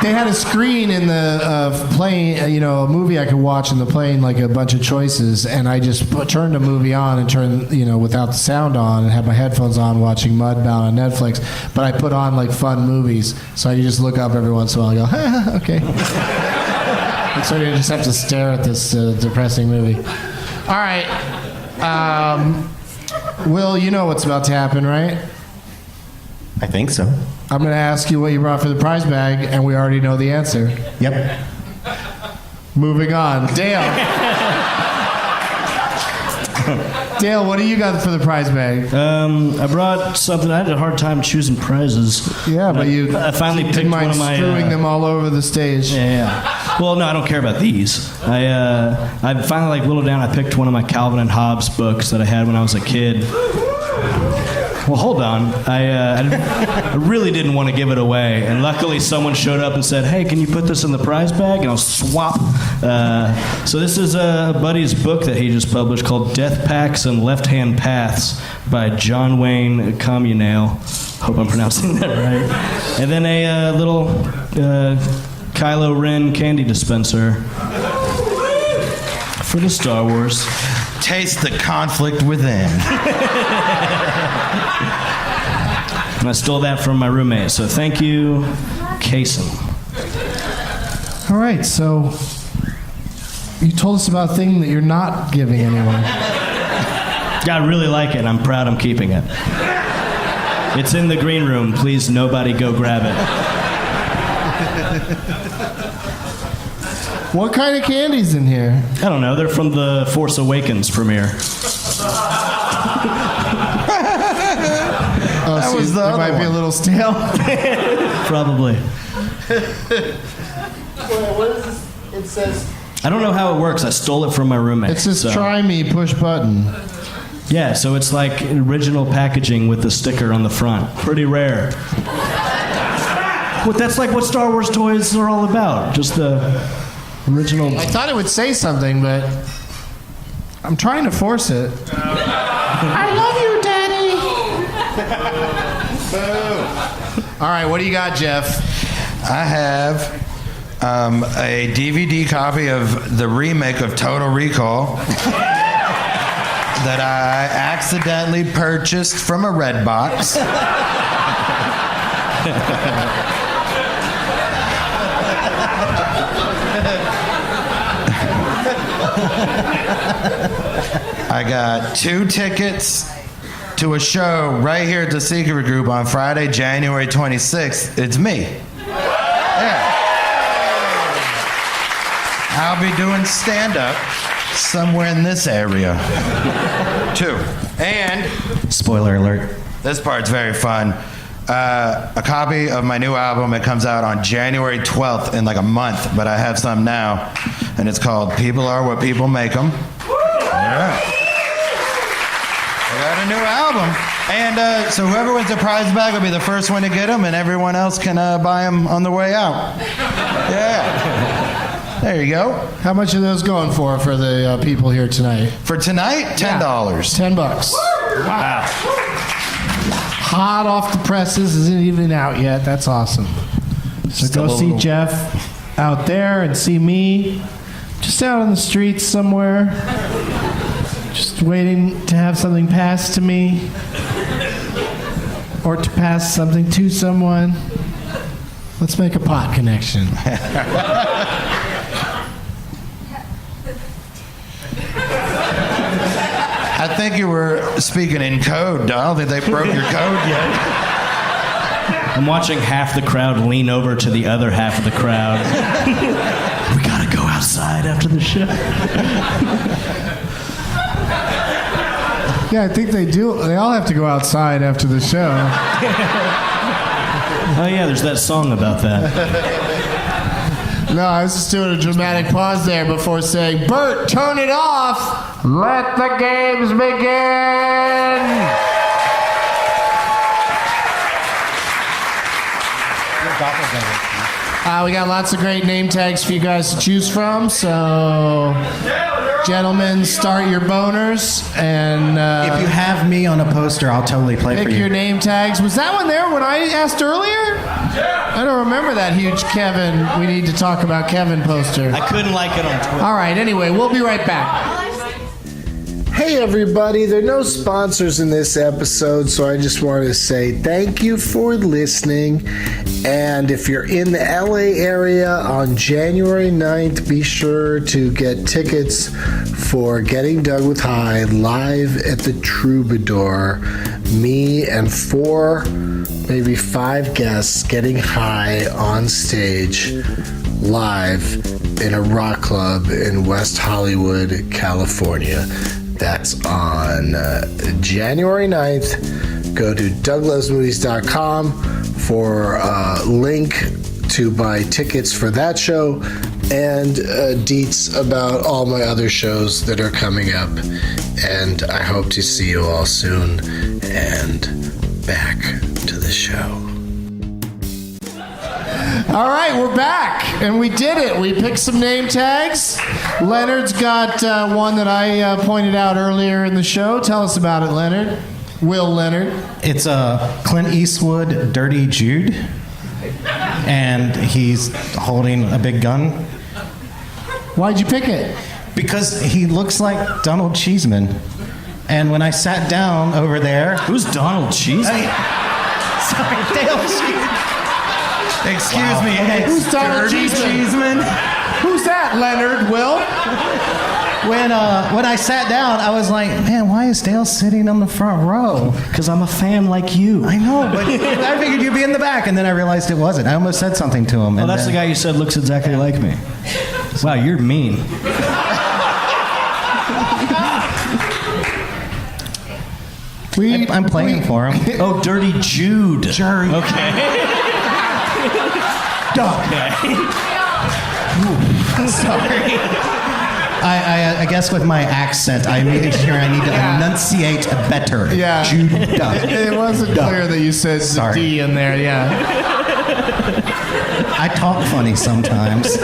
They had a screen in the plane, a movie I could watch in the plane, a bunch of choices, and I just turned a movie on and turned, without the sound on, and had my headphones on watching Mudbound on Netflix. But I put on fun movies, so I just look up every once in a while and go, okay. And so you just have to stare at this depressing movie. All right, Will, you know what's about to happen, right?
I think so.
I'm going to ask you what you brought for the prize bag, and we already know the answer.
Yep.
Moving on. Dale. Dale, what do you got for the prize bag?
I brought something. I had a hard time choosing prizes.
Yeah, but
I finally picked one of my...
screwing them all over the stage.
Yeah. Well, no, I don't care about these. I finally whittled down. I picked one of my Calvin and Hobbes books that I had when I was a kid. Well, hold on. I really didn't want to give it away, and luckily someone showed up and said, "Hey, can you put this in the prize bag?" And I'll swap. So this is a buddy's book that he just published called "Death Packs and Left-Hand Paths" by John Wayne Communale. Hope I'm pronouncing that right. And then a little Kylo Ren candy dispenser for the Star Wars.
Taste the conflict within.
And I stole that from my roommate, so thank you, Kason.
All right, so you told us about a thing that you're not giving anyone.
Yeah, I really like it, and I'm proud I'm keeping it. It's in the green room. Please, nobody go grab it.
What kind of candy's in here?
I don't know. They're from the Force Awakens premiere.
Oh,
That
so
was the
it
other
might be a
one.
little stale.
Probably.
What is this? It says.
I don't know how it works. I stole it from my roommate.
It says
so-
"Try me, push button."
Yeah, so it's like original packaging with the sticker on the front. Pretty rare. Well, that's like what Star Wars toys are all about. Just the original.
I thought it would say something, but I'm trying to force it. I love you, Daddy. All right, what do you got, Geoff?
I have a DVD copy of the remake of Total Recall that I accidentally purchased from a red box. I got 2 tickets to a show right here at the Secret Group on Friday, January 26th. It's me. Yeah. I'll be doing stand-up somewhere in this area, too. And
Spoiler alert.
this part's very fun. A copy of my new album. It comes out on January 12th in like a month, but I have some now, and it's called "People Are What People Make Them." Yeah. I got a new album, and so whoever wins the prize bag will be the first one to get them, and everyone else can buy them on the way out. Yeah. There you go.
How much are those going for the people here tonight?
For tonight, $10.
$10. Wow. Hot off the presses, isn't even out yet. That's awesome. So
Still
go
a
see
little-
Geoff out there and see me just out on the streets somewhere, just waiting to have something passed to me or to pass something to someone. Let's make a pot connection.
I think you were speaking in code. I don't think they broke your code yet.
I'm watching half the crowd lean over to the other half of the crowd. We gotta go outside after the show.
Yeah, I think they do. They all have to go outside after the show.
Oh yeah, there's that song about that.
No, I was just doing a dramatic pause there before saying, "Bert, turn it off. Let the games begin." We got lots of great name tags for you guys to choose from. So, gentlemen, start your boners and
If you have me on a poster, I'll totally play for
pick
you.
your name tags. Was that one there when I asked earlier? I don't remember that huge Kevin. We need to talk about Kevin poster.
I couldn't like it on Twitter.
All right, anyway, we'll be right back. Hey everybody, there are no sponsors in this episode, so I just want to say thank you for listening. And if you're in the LA area on January 9th, be sure to get tickets for Getting Doug with High live at the Troubadour. Me and 4, maybe 5 guests getting high on stage live in a rock club in West Hollywood, California. That's on January 9th. Go to douglovesmovies.com for a link to buy tickets for that show and deets about all my other shows that are coming up. And I hope to see you all soon. And
show.
All right, we're back, and we did it. We picked some name tags. Leonard's got one that I pointed out earlier in the show. Tell us about it, Leonard. Will Leonard.
It's Clint Eastwood, Dirty Jude, and he's holding a big gun.
Why'd you pick it?
Because he looks like Donald Cheesman. And when I sat down over there...
Who's Donald Cheesman?
Sorry, Dale Cheesman. Excuse me. Hey,
Who's Donald
Dirty
Cheesman? Who's that, Leonard? Will?
When I sat down, I was like, man, why is Dale sitting on the front row?
Because I'm a fan like you.
I know, but I figured you'd be in the back, and then I realized it wasn't. I almost said something to him.
Oh, that's the guy you said looks exactly like me. Wow, you're mean.
I'm playing for him.
Oh, Dirty Jude.
Jury.
Okay.
Sorry. I guess with my accent, I made sure I need to enunciate better.
Yeah.
Jude.
It wasn't clear that you said the
Sorry.
D in there, yeah.
I talk funny sometimes.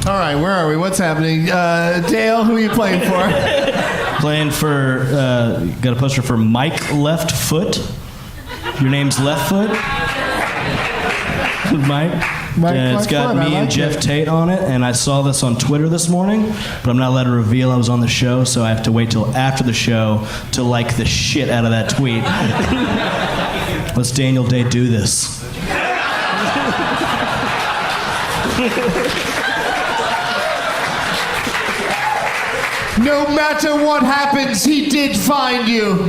All right, where are we? What's happening? Dale, who are you playing for?
Playing for, got a poster for Mike Left Foot. Your name's Left Foot? Mike? It's got me and Geoff Tate on it, and I saw this on Twitter this morning, but I'm not allowed to reveal I was on the show, so I have to wait till after the show to like the shit out of that tweet. Let's Daniel Day do this.
No matter what happens, he did find you.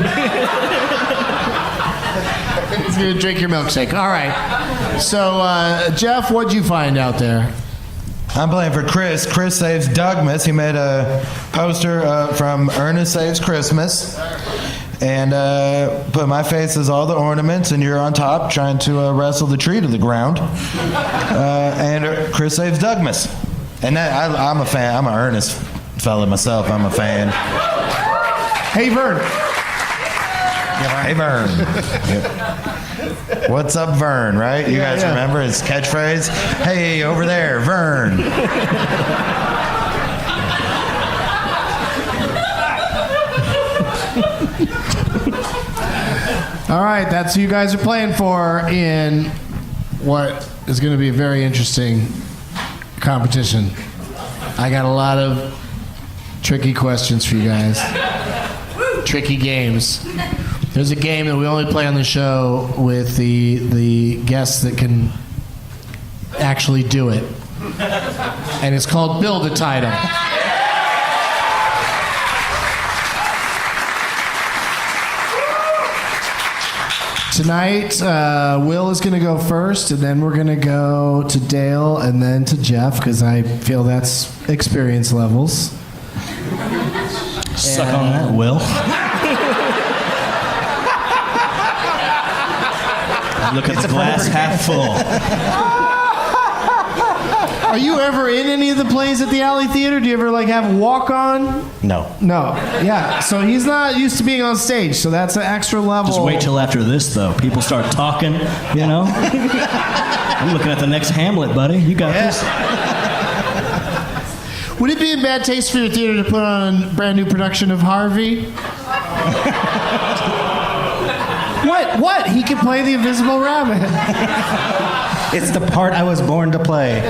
He's gonna drink your milkshake. All right. So, Geoff, what'd you find out there?
I'm playing for Chris. Chris Saves Dougmas. He made a poster from Ernest Saves Christmas. And put my face as all the ornaments, and you're on top trying to wrestle the tree to the ground. And Chris Saves Dougmas. And I'm a fan. I'm an Ernest fella myself. I'm a fan.
Hey, Vern.
Hey, Vern. Yep. What's up, Vern, right? You guys remember his catchphrase? Hey, over there, Vern.
All right, that's who you guys are playing for in what is going to be a very interesting competition. I got a lot of tricky questions for you guys. Tricky games. There's a game that we only play on the show with the guests that can actually do it. And it's called Build a Title. Tonight, Will is going to go first, and then we're going to go to Dale and then to Geoff, because I feel that's experience levels.
Suck on that, Will. Look at the glass half full.
Are you ever in any of the plays at the Alley Theater? Do you ever have walk on?
No.
No. Yeah. So he's not used to being on stage, so that's an extra level.
Just wait till after this, though. People start talking, you know? I'm looking at the next Hamlet, buddy. You got this.
Would it be in bad taste for your theater to put on a brand new production of Harvey? What? He can play the Invisible Rabbit.
It's the part I was born to play.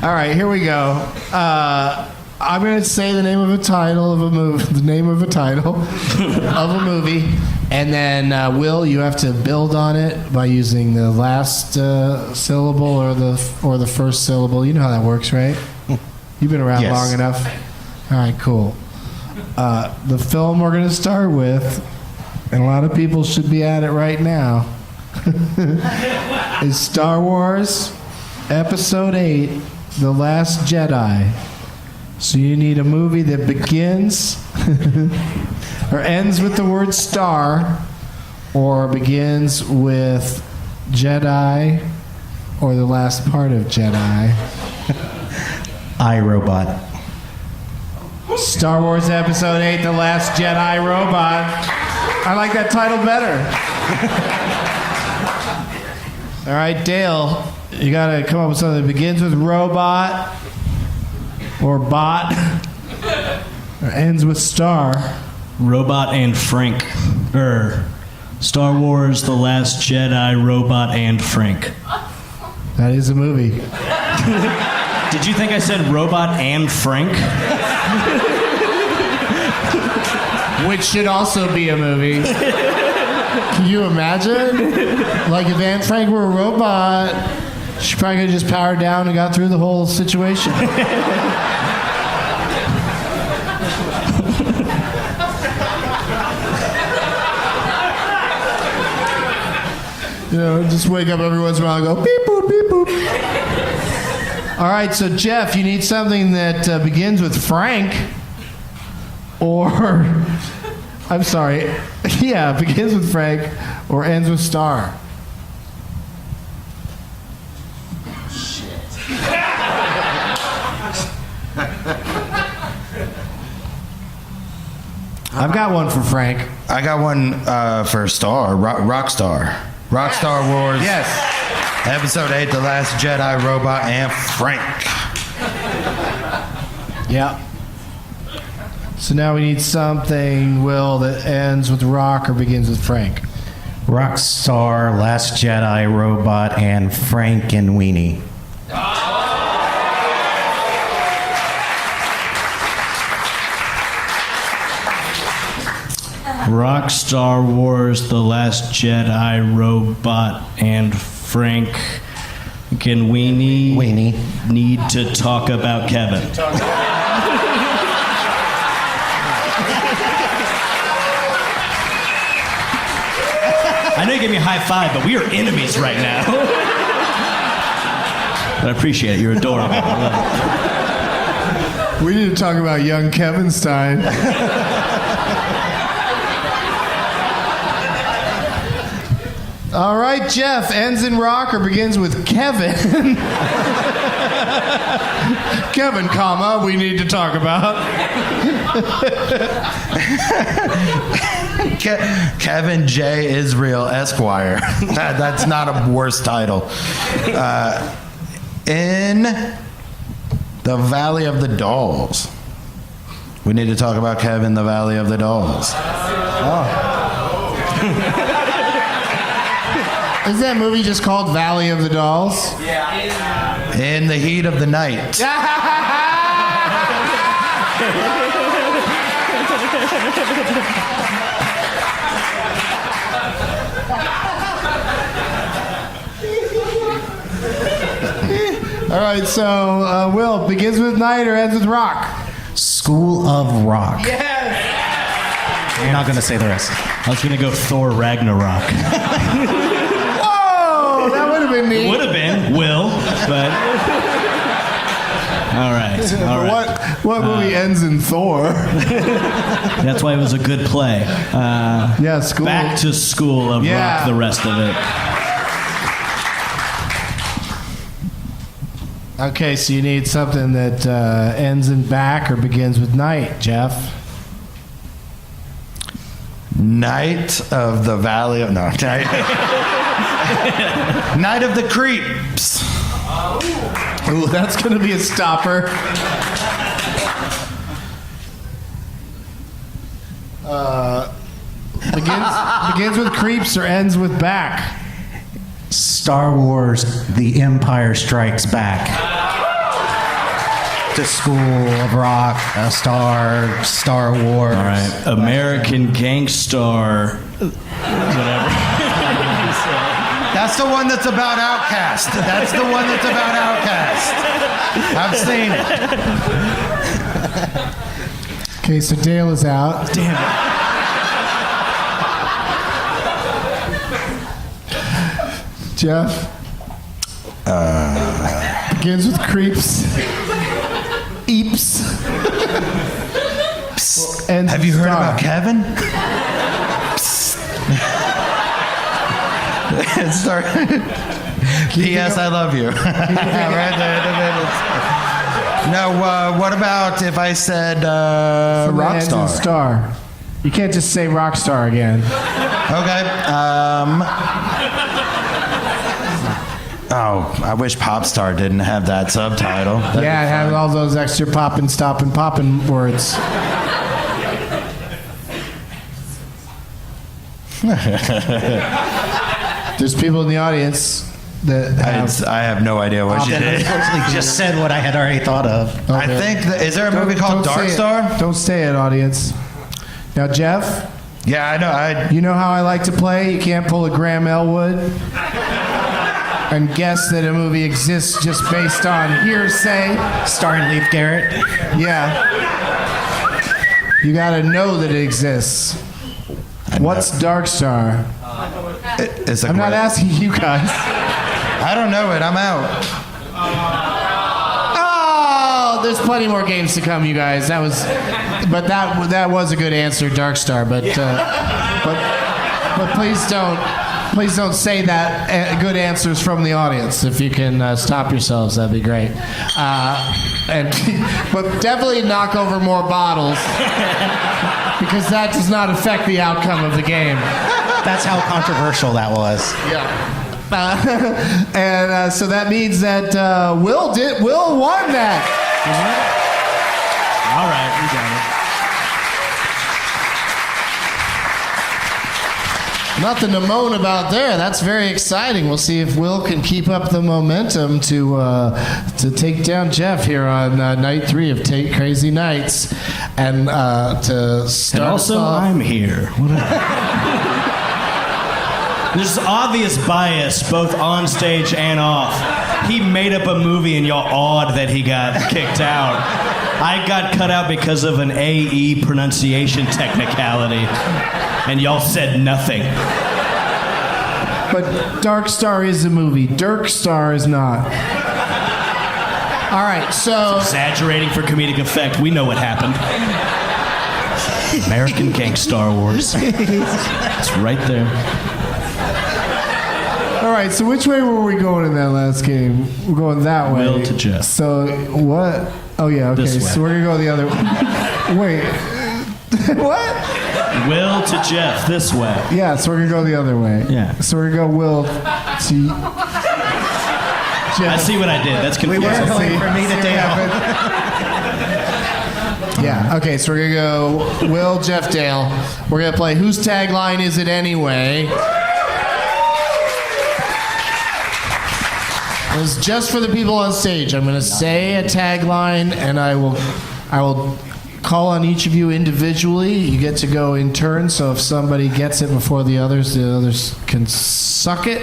All right, here we go. I'm going to say the name of a title of a movie, the name of a title of a movie, and then Will, you have to build on it by using the last syllable or the first syllable. You know how that works, right? You've been around long enough. All right, cool. The film we're going to start with, and a lot of people should be at it right now, is Star Wars Episode 8, The Last Jedi. So you need a movie that begins or ends with the word star, or begins with Jedi, or the last part of Jedi.
iRobot.
Star Wars Episode 8, The Last Jedi Robot. I like that title better. All right, Dale, you gotta come up with something that begins with robot or bot or ends with star.
Robot and Frank. Star Wars: The Last Jedi, Robot and Frank.
That is a movie.
Did you think I said Robot and Frank?
Which should also be a movie. Can you imagine? Like if Anne Frank were a robot, she probably could have just powered down and got through the whole situation. You know, just wake up every once in a while and go beep boop, beep boop. All right, so Geoff, you need something that begins with Frank or, I'm sorry, yeah, begins with Frank or ends with star. I've got one for Frank.
I got one for Star, Rockstar. Rockstar Wars.
Yes.
Episode 8, The Last Jedi, Robot, and Frank.
Yep. So now we need something, Will, that ends with rock or begins with Frank.
Rockstar, Last Jedi, Robot, and Frank and Weenie.
Rock, Star Wars, The Last Jedi, Robot, and Frank. Can Weenie need to talk about Kevin? I know you gave me a high five, but we are enemies right now. But I appreciate it. You're adorable. I love it.
We need to talk about young Kevin Stein. All right, Geoff, ends in rock or begins with Kevin. Kevin, comma, we need to talk about.
Kevin J. Israel Esquire. That's not a worse title. In the Valley of the Dolls. We need to talk about Kevin, the Valley of the Dolls.
Is that movie just called Valley of the Dolls?
Yeah. In the Heat of the Night.
All right, so Will, begins with night or ends with rock?
School of Rock.
Yes!
I'm not going to say the rest.
I was going to go Thor Ragnarok.
Whoa, that would have been neat.
Would have been Will, but all right. All right.
What movie ends in Thor?
That's why it was a good play.
Yeah, School.
Back to School of Rock. The rest of it.
Okay, so you need something that ends in back or begins with night, Geoff.
Night of the Valley of... No. Night of the Creeps.
Ooh, that's going to be a stopper. Begins with creeps or ends with back?
Star Wars, The Empire Strikes Back. To School of Rock, Star Wars.
All right. American Gangstar. Whatever.
That's the one that's about Outcast. That's the one that's about Outcast. I've seen it.
Okay, so Dale is out.
Damn it.
Geoff? Begins with creeps. Eeps. And
Have you heard
star.
about Kevin? Start. P.S. I love you. Right there. No, what about if I said
Ends in
Rockstar?
star. You can't just say Rockstar again.
Okay. Oh, I wish Popstar didn't have that subtitle. That'd
Yeah,
be
it had
fun.
all those extra poppin', stoppin', poppin' words. There's people in the audience that have...
I have no idea what you
That
did.
unfortunately just said what I had already thought of.
I think is there a movie called
Don't
Dark
say it.
Star?
Don't say it, audience. Now, Jeff,
Yeah, I know.
you know how I like to play? You can't pull a Graham Elwood and guess that a movie exists just based on hearsay.
Starring Leif Garrett.
Yeah. You gotta know that it exists. What's Dark Star?
It's a
I'm not
great-
asking you guys.
I don't know it. I'm out.
Oh, there's plenty more games to come, you guys. That was a good answer, Dark Star. But please don't say that. Good answers from the audience. If you can stop yourselves, that'd be great. But definitely knock over more bottles because that does not affect the outcome of the game.
That's how controversial that was.
And so that means that Will won that.
All right, we got it.
Nothing to moan about there. That's very exciting. We'll see if Will can keep up the momentum to take down Geoff here on night 3 of Tate Crazy Nights, and to start.
And also,
us off,
I'm here. There's obvious bias both on stage and off. He made up a movie and y'all awed that he got kicked out. I got cut out because of an AE pronunciation technicality, and y'all said nothing.
But Dark Star is a movie. Dirk Star is not. All right, so
Exaggerating for comedic effect. We know what happened. American Gang Star Wars. It's right there.
all right. So which way were we going in that last game? We're going that way.
Will to Geoff.
So what? Oh yeah. Okay.
This way.
So we're gonna go the other. Wait. What?
Will to Geoff, this way.
Yeah. So we're gonna go the other way.
Yeah.
So we're gonna go Will to.
I see what I did. That's confusing.
weren't going for me to
See what
Dale.
happened? Yeah. Okay. So we're gonna go Will, Geoff, Dale. We're gonna play Whose Tagline Is It Anyway? It's just for the people on stage. I'm gonna say a tagline, and I will call on each of you individually. You get to go in turn. So if somebody gets it before the others can suck it.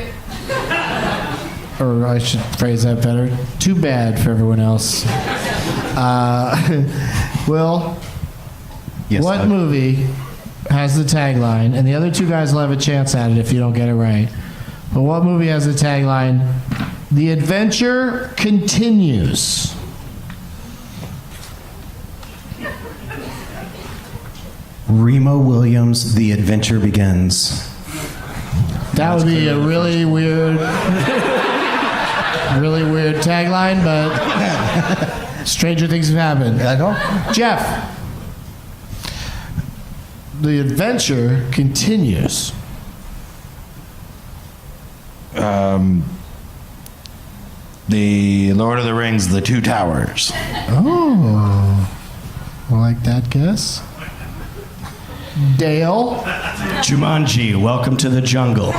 Or I should phrase that better. Too bad for everyone else. Will,
Yes,
what
Doug.
movie has the tagline, and the other two guys will have a chance at it if you don't get it right, but what movie has the tagline, "The adventure continues"?
Remo Williams, The Adventure Begins.
That would be a really weird tagline, but stranger things have happened. Geoff, the adventure continues.
The Lord of the Rings, The Two Towers.
Oh, I like that guess. Dale,
Jumanji, Welcome to the Jungle.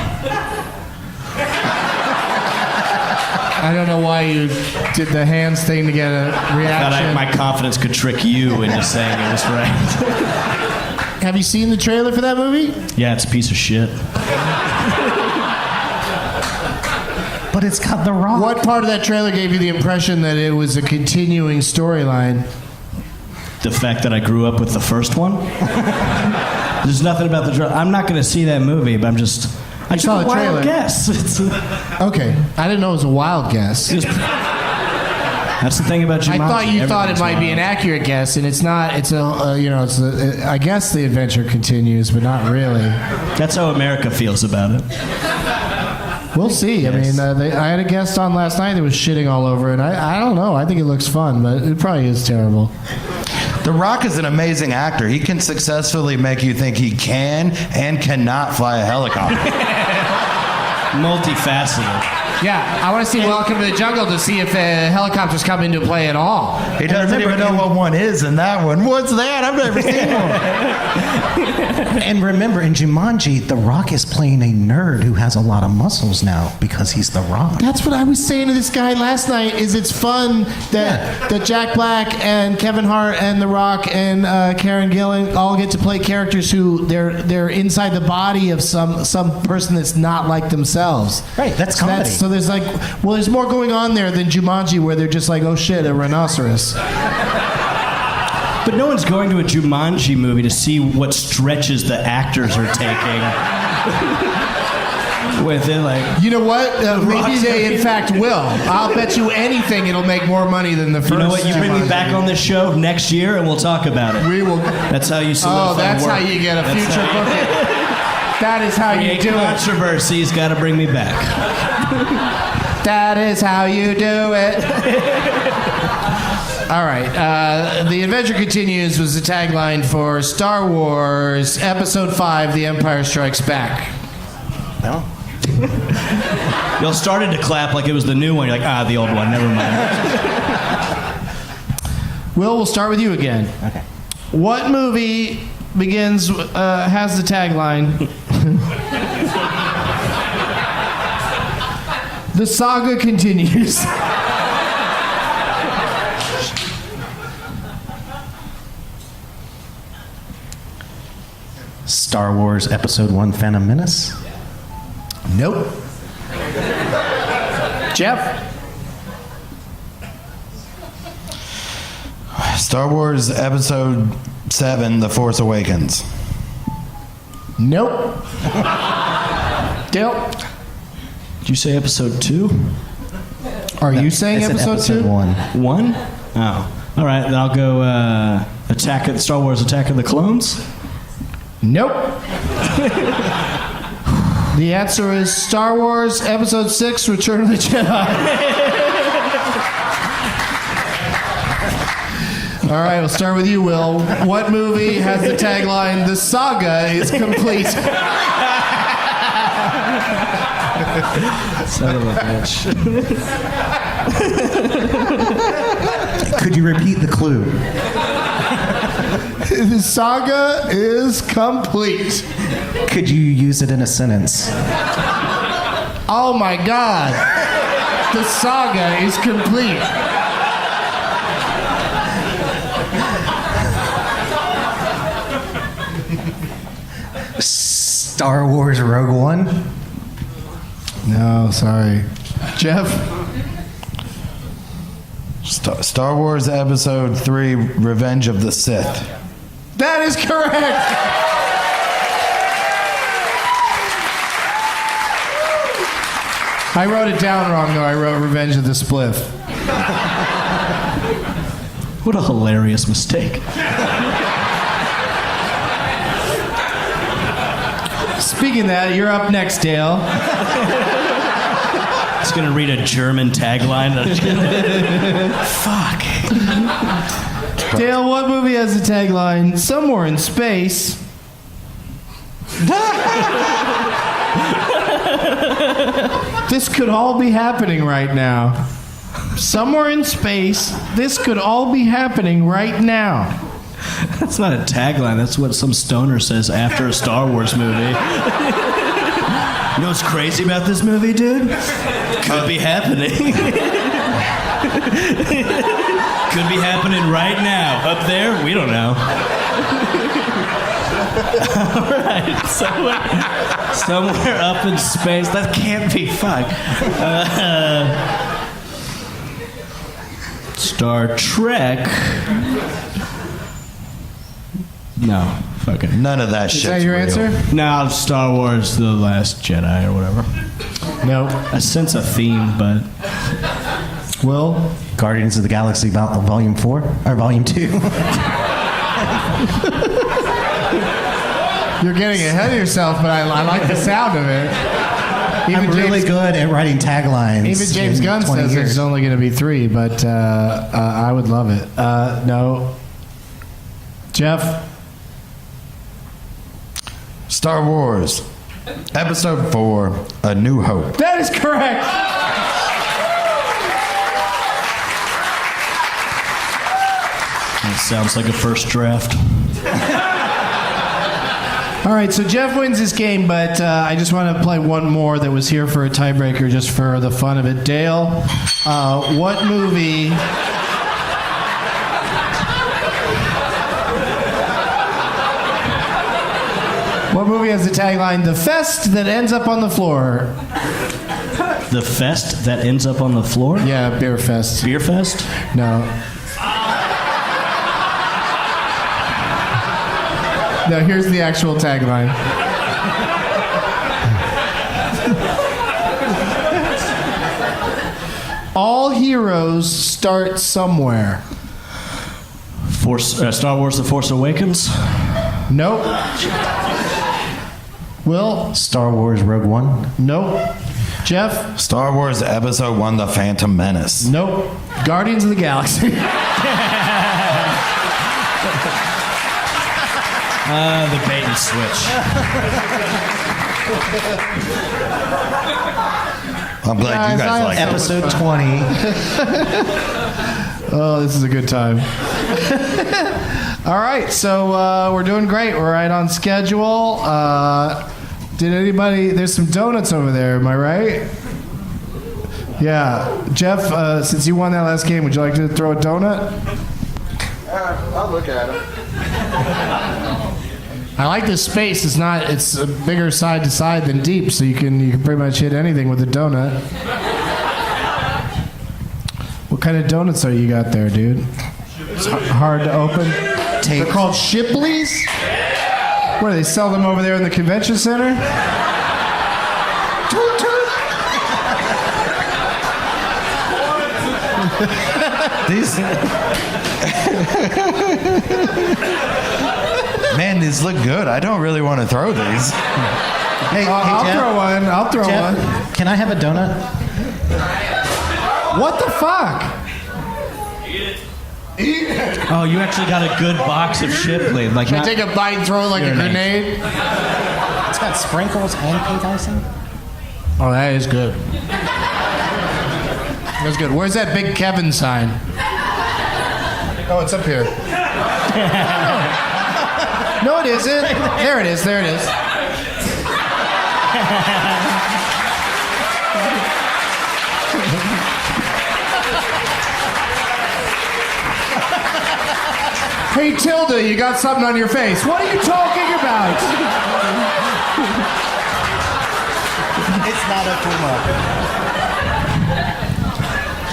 I don't know why you did the hands thing to get a
Thought
reaction.
my confidence could trick you into saying it was right.
Have you seen the trailer for that movie?
Yeah, it's a piece of shit.
But it's got The Rock.
What part of that trailer gave you the impression that it was a continuing storyline?
The fact that I grew up with the first one. There's nothing about the trailer. I'm not going to see that movie, but I
saw
took
the
a wild
trailer.
guess.
Okay, I didn't know it was a wild guess.
That's the thing about Jumanji.
I thought you thought it
Everything's
might be an
wild.
accurate guess, and it's not. It's I guess the adventure continues, but not really.
That's how America feels about it.
We'll see. I mean, I had a guest on last night that was shitting all over it. I don't know. I think it looks fun, but it probably is terrible.
The Rock is an amazing actor. He can successfully make you think he can and cannot fly a helicopter.
Multifaceted.
Yeah, I want to see Welcome to the Jungle to see if helicopters come into play at all.
He doesn't even know what one is in that one. What's that? I've never seen one.
And remember, in Jumanji, The Rock is playing a nerd who has a lot of muscles now because he's The Rock.
That's what I was saying to this guy last night. Is it's fun that Jack Black and Kevin Hart and The Rock and Karen Gillan all get to play characters who they're inside the body of some person that's not like themselves.
Right, that's comedy.
So there's there's more going on there than Jumanji, where they're just like, oh shit, a rhinoceros.
But no one's going to a Jumanji movie to see what stretches the actors are taking. Within
you know what? Maybe they in fact will. I'll bet you anything it'll make more money than the first.
You know what? You bring me back on this show next year, and we'll talk about it.
We will.
That's how you solidify.
Oh, that's
work.
how you get a future booking. That is how you do it.
Controversy's got to bring me back.
That is how you do it. All right. The Adventure Continues was the tagline for Star Wars Episode 5, The Empire Strikes Back.
No.
Y'all started to clap like it was the new one. You're like, the old one. Never mind.
Will, we'll start with you again.
Okay.
What movie has the tagline... The saga continues.
Star Wars Episode 1, Phantom Menace?
Nope. Geoff?
Star Wars Episode 7, The Force Awakens.
Nope. Dale?
Did you say Episode 2?
Are you saying
I said
episode 2?
1.
1? Oh. All right, then I'll go Star Wars Attack of the Clones.
Nope. The answer is Star Wars Episode 6, Return of the Jedi. All right, we'll start with you, Will. What movie has the tagline, The saga is complete?
Son of a bitch.
Could you repeat the clue?
The saga is complete.
Could you use it in a sentence?
Oh my God. The saga is complete.
Star Wars Rogue One?
No, sorry. Geoff?
Star Wars Episode 3, Revenge of the Sith.
That is correct. I wrote it down wrong, though. I wrote Revenge of the Spliff.
What a hilarious mistake.
Speaking of that, you're up next, Dale.
Just gonna read a German tagline.
Fuck. Dale, what movie has the tagline, Somewhere in Space? This could all be happening right now. Somewhere in space, this could all be happening right now.
That's not a tagline. That's what some stoner says after a Star Wars movie. You know what's crazy about this movie, dude? Could be happening. Could be happening right now. Up there, we don't know. All right, somewhere up in space. That can't be fuck. Star Trek. No, fuck it.
None of that
Is
shit's
that your
real.
answer?
No, Star Wars: The Last Jedi or whatever.
No.
I sense a theme, but
Will?
Guardians of the Galaxy Volume 4? Or Volume 2?
You're getting ahead of yourself, but I like the sound of it.
I'm really good at writing taglines.
Even James
in
Gunn
20
says
years.
it's only going to be 3, but I would love it. No. Geoff?
Star Wars, Episode 4, A New Hope.
That is correct.
That sounds like a first draft.
All right, so Geoff wins this game, but I just want to play one more that was here for a tiebreaker just for the fun of it. Dale, what movie... What movie has the tagline, "The Fest That Ends Up on the Floor"?
The fest that ends up on the floor?
Yeah, Beer Fest.
Beer fest?
No. No, here's the actual tagline. All heroes start somewhere.
Star Wars The Force Awakens?
Nope. Will?
Star Wars Rogue One.
Nope. Geoff?
Star Wars Episode 1, The Phantom Menace.
Nope. Guardians of the Galaxy.
The bait and switch.
I'm glad you guys like it.
Episode 20.
Oh, this is a good time. All right, so we're doing great. We're right on schedule. Did anybody... There's some donuts over there, am I right? Yeah. Geoff, since you won that last game, would you like to throw a donut?
I'll look at him.
I like this space. It's a bigger side to side than deep, so you can pretty much hit anything with a donut. What kind of donuts are you got there, dude? It's hard to open. They're called Shipley's? What, do they sell them over there in the convention center? Toot toot.
These... Man, these look good. I don't really want to throw these.
Hey,
I'll
Jeff,
throw one. I'll throw
Jeff,
one.
can I have a donut?
What the fuck?
Oh, you actually got a good box of Shipley. Like,
Can I take a bite and throw it like a grenade?
It's got sprinkles and pink icing.
Oh, that is good. That's good. Where's that big Kevin sign? Oh, it's up here. No, it isn't. There it is. There it is. Hey, Tilda, you got something on your face. What are you talking about?
It's not a too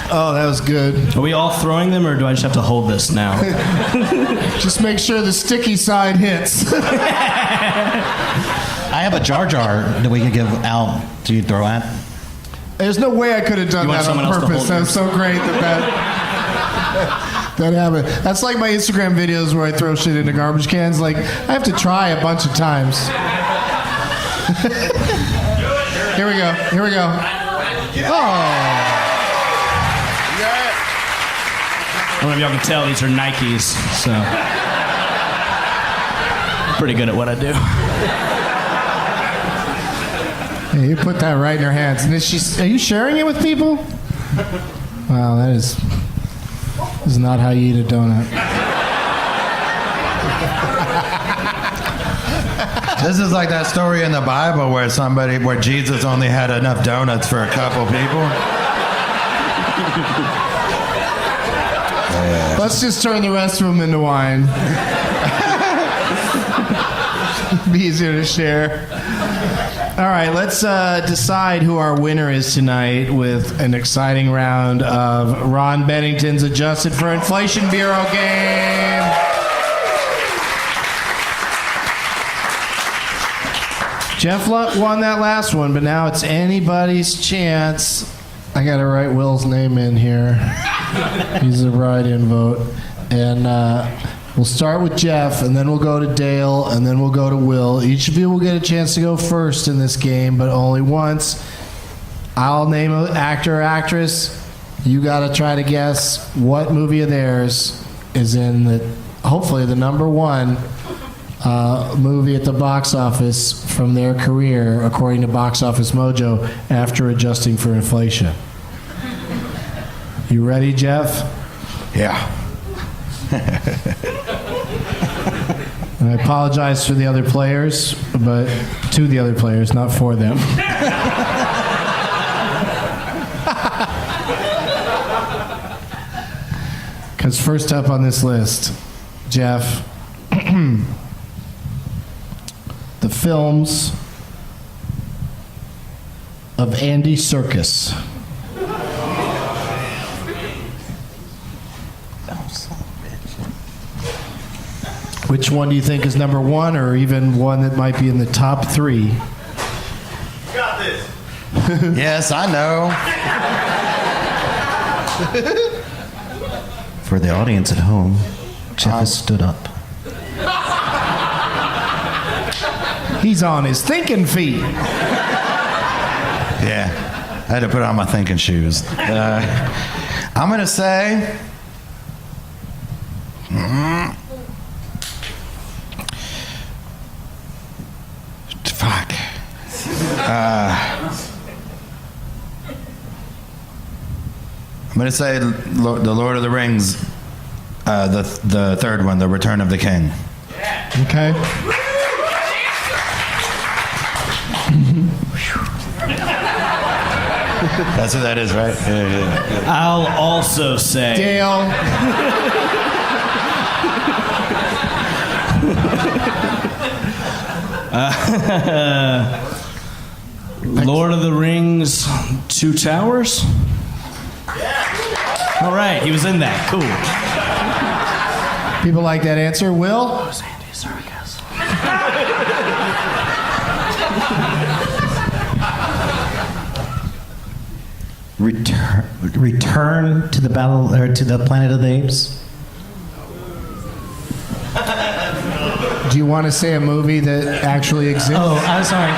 Oh, that was good.
Are we all throwing them, or do I just have to hold this now?
Just make sure the sticky side hits.
I have a Jar Jar that we could give Al to throw at.
There's no way I could have done
You want
that on
someone else to
purpose.
hold
That was so great that happened. That's like my Instagram videos where I throw shit into garbage cans. Like, I have to try a bunch of times. Here we go. Here we go. Oh.
I don't know if y'all can tell, these are Nikes, so I'm pretty good at what I do.
Hey, you put that right in her hands. And are you sharing it with people? Wow, that is not how you eat a donut.
This is like that story in the Bible where Jesus only had enough donuts for a couple people.
Let's just turn the rest of them into wine. Be easier to share. All right, let's decide who our winner is tonight with an exciting round of Ron Bennington's Adjusted for Inflation Bureau game. Geoff won that last one, but now it's anybody's chance. I got to write Will's name in here. He's a write-in vote. And we'll start with Geoff, and then we'll go to Dale, and then we'll go to Will. Each of you will get a chance to go first in this game, but only once. I'll name an actor or actress. You got to try to guess what movie of theirs is in the hopefully the number one movie at the box office from their career, according to Box Office Mojo, after adjusting for inflation. You ready, Geoff?
Yeah.
And I apologize for the other players, but to the other players, not for them. Because first up on this list, Geoff, the films of Andy Serkis. Which one do you think is number one, or even one that might be in the top three?
Got this.
Yes, I know.
For the audience at home, Geoff has stood up.
He's on his thinking feet.
Yeah. I had to put on my thinking shoes. I'm going to say... Fuck. I'm going to say The Lord of the Rings, the third one, The Return of the King.
Okay.
That's what that is, right? Yeah.
I'll also say
Dale.
Lord of the Rings, Two Towers? All right, he was in that. Cool.
People like that answer. Will?
Return to the battle, or to the Planet of the Apes.
Do you want to say a movie that actually exists?
Oh, I'm sorry.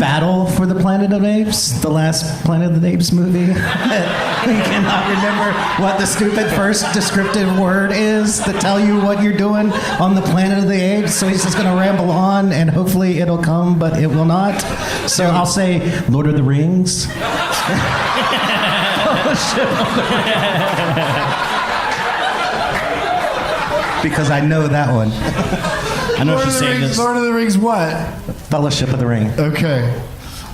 Battle for the Planet of the Apes, the last Planet of the Apes movie. We cannot remember what the stupid first descriptive word is to tell you what you're doing on the Planet of the Apes. So he's just going to ramble on, and hopefully it'll come, but it will not. So I'll say Lord of the Rings. Because I know that one.
I know she's saying this.
Lord of the Rings what?
Fellowship of the Ring.
Okay.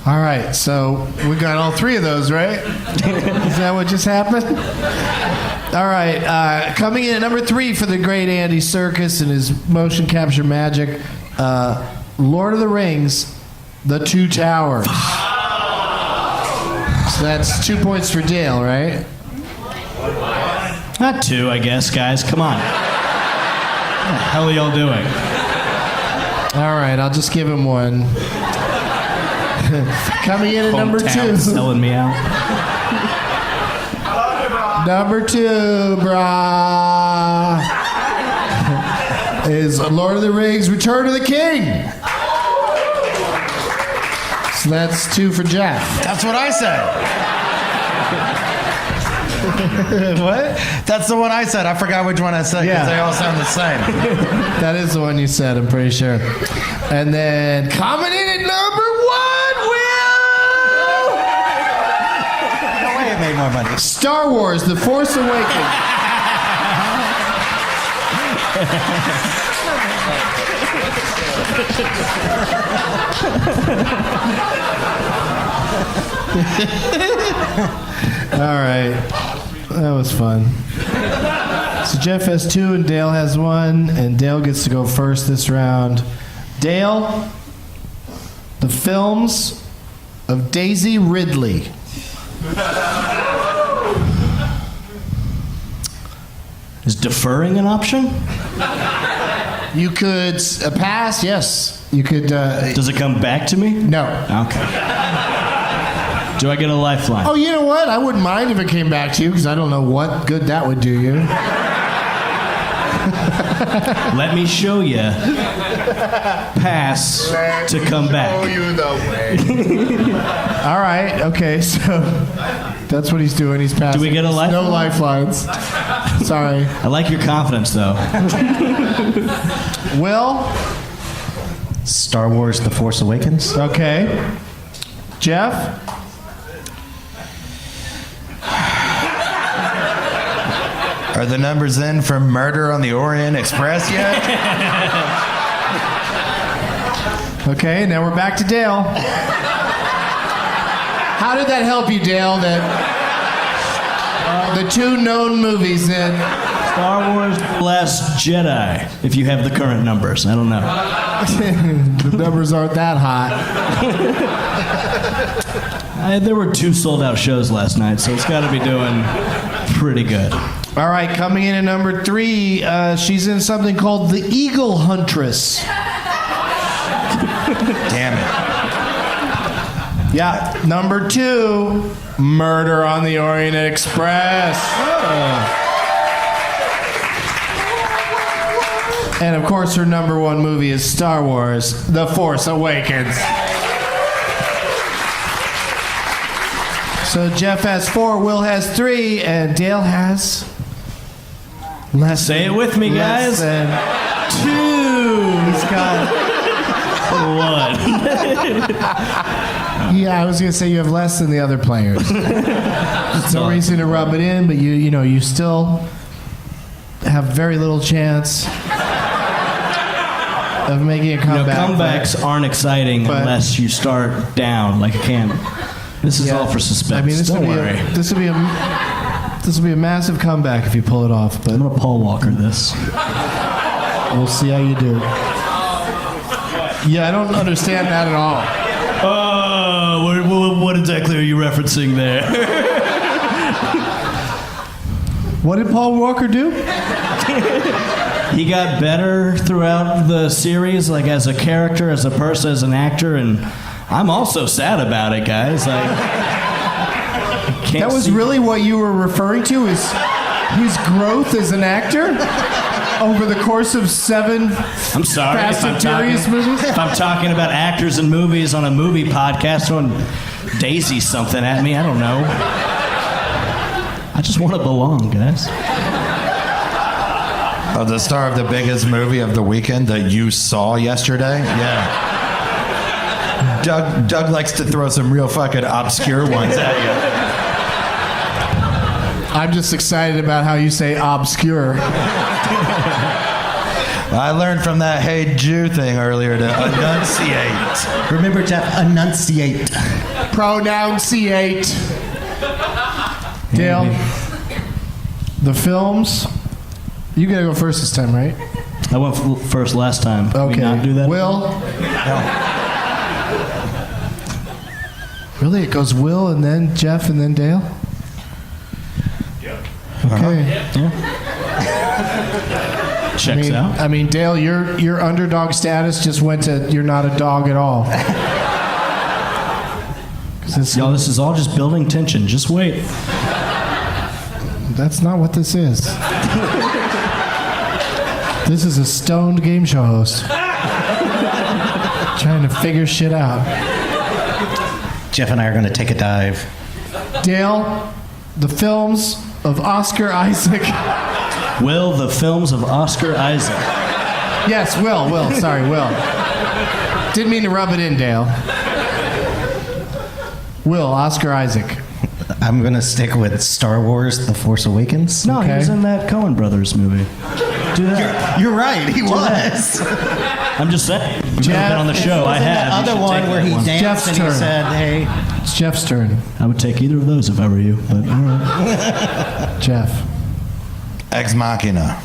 All right. So we got all three of those, right? Is that what just happened? All right. Coming in at number 3 for the great Andy Serkis and his motion capture magic, Lord of the Rings, The Two Towers. So that's 2 points for Dale, right?
Not 2, I guess, guys. Come on. What the hell are y'all doing?
All right, I'll just give him one. Coming in at number 2.
Selling me out.
Number 2, brah, is Lord of the Rings, Return of the King. So that's 2 for Geoff.
That's what I said.
What?
That's the one I said. I forgot which one I said because they all sound the same.
That is the one you said, I'm pretty sure. And then coming in at number 1, Will!
No way it made more money.
Star Wars, The Force Awakens. All right. That was fun. So Geoff has 2 and Dale has 1, and Dale gets to go first this round. Dale, the films of Daisy Ridley.
Is deferring an option?
You could pass, yes. You could.
Does it come back to me?
No.
Okay. Do I get a lifeline?
Oh, you know what? I wouldn't mind if it came back to you because I don't know what good that would do you.
Let me show you. Pass to come back.
Oh, you the way.
All right. Okay. So that's what he's doing. He's passing.
Do we get a lifeline?
No lifelines. Sorry.
I like your confidence, though.
Will?
Star Wars: The Force Awakens.
Okay. Geoff?
Are the numbers in for Murder on the Orient Express yet?
Okay, now we're back to Dale. How did that help you, Dale, that the two known movies in...
Star Wars: The Last Jedi, if you have the current numbers. I don't know.
The numbers aren't that hot.
There were 2 sold-out shows last night, so it's got to be doing pretty good.
All right, coming in at number 3, she's in something called The Eagle Huntress.
Damn it.
Yeah, number 2, Murder on the Orient Express. And of course, her number 1 movie is Star Wars: The Force Awakens. So Geoff has 4, Will has 3, and Dale has less.
Say it with me,
less
guys.
than 2. He's got
1.
Yeah, I was gonna say you have less than the other players. No reason to rub it in, but you still have very little chance of making a comeback.
Comebacks aren't exciting unless you start down like a can. This is all for suspense.
I mean, this
Don't
would
worry.
be a massive comeback if you pull it off. But
I'm gonna Paul Walker this.
we'll see how you do. Yeah, I don't understand that at all.
What exactly are you referencing there?
What did Paul Walker do?
He got better throughout the series, like as a character, as a person, as an actor, and I'm also sad about it, guys.
That was really what you were referring to, is his growth as an actor over the course of 7
I'm sorry
Fast
if I'm
and Furious movies?
If I'm talking about actors and movies on a movie podcast, throwing Daisy something at me, I don't know. I just want to belong, guys.
Oh, the star of the biggest movie of the weekend that you saw yesterday? Yeah. Doug likes to throw some real fucking obscure ones at you.
I'm just excited about how you say obscure.
I learned from that Hey Jew thing earlier to enunciate.
Remember, Geoff, enunciate.
Pronunciate. Dale, the films. You gotta go first this time, right?
I went first last time. Can we not do that?
Will. Really? It goes Will and then Geoff and then Dale? Okay.
Checks out.
I mean, Dale, your underdog status just went to you're not a dog at all.
Y'all, this is all just building tension. Just wait.
That's not what this is. This is a stoned game show host trying to figure shit out.
Geoff and I are going to take a dive.
Dale, the films of Oscar Isaac.
Will, the films of Oscar Isaac.
Yes, Will. Sorry, Will. Didn't mean to rub it in, Dale. Will, Oscar Isaac.
I'm going to stick with Star Wars: The Force Awakens.
No, he
Okay.
was in that Coen Brothers movie. Do that.
You're right, he was.
I'm just saying. You've
Jeff,
never been on the show. I have.
The
You
other
should
one
take
where
that
he
one.
danced
Jeff's
and he
turn.
said, hey.
It's Jeff's turn.
I would take either of those if I were you, but all right.
Jeff.
Ex Machina.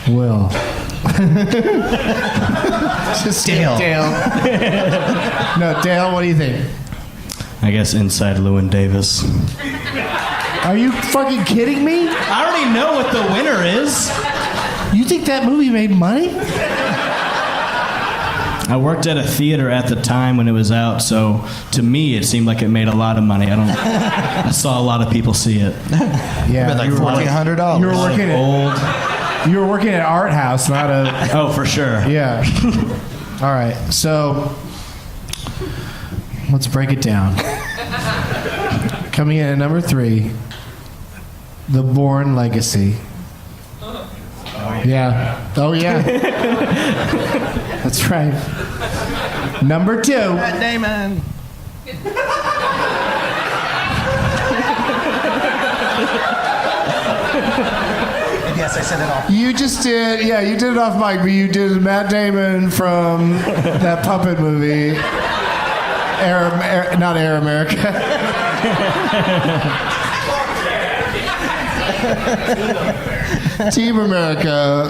Will. Just
Dale.
No, Dale, what do you think?
I guess Inside Llewyn Davis.
Are you fucking kidding me?
I already know what the winner is.
You think that movie made money?
I worked at a theater at the time when it was out, so to me it seemed like it made a lot of money. I saw a lot of people see it.
Yeah.
Like
you were
$1,400.
You were working at You were working at Art House, not a.
Oh, for sure.
Yeah. All right. So let's break it down. Coming in at number 3, The Bourne Legacy. Yeah. Oh, yeah. That's right. Number 2.
Matt Damon. Yes, I said it all.
You just did, yeah, you did it off mic, but you did Matt Damon from that puppet movie, not Air America. Team America,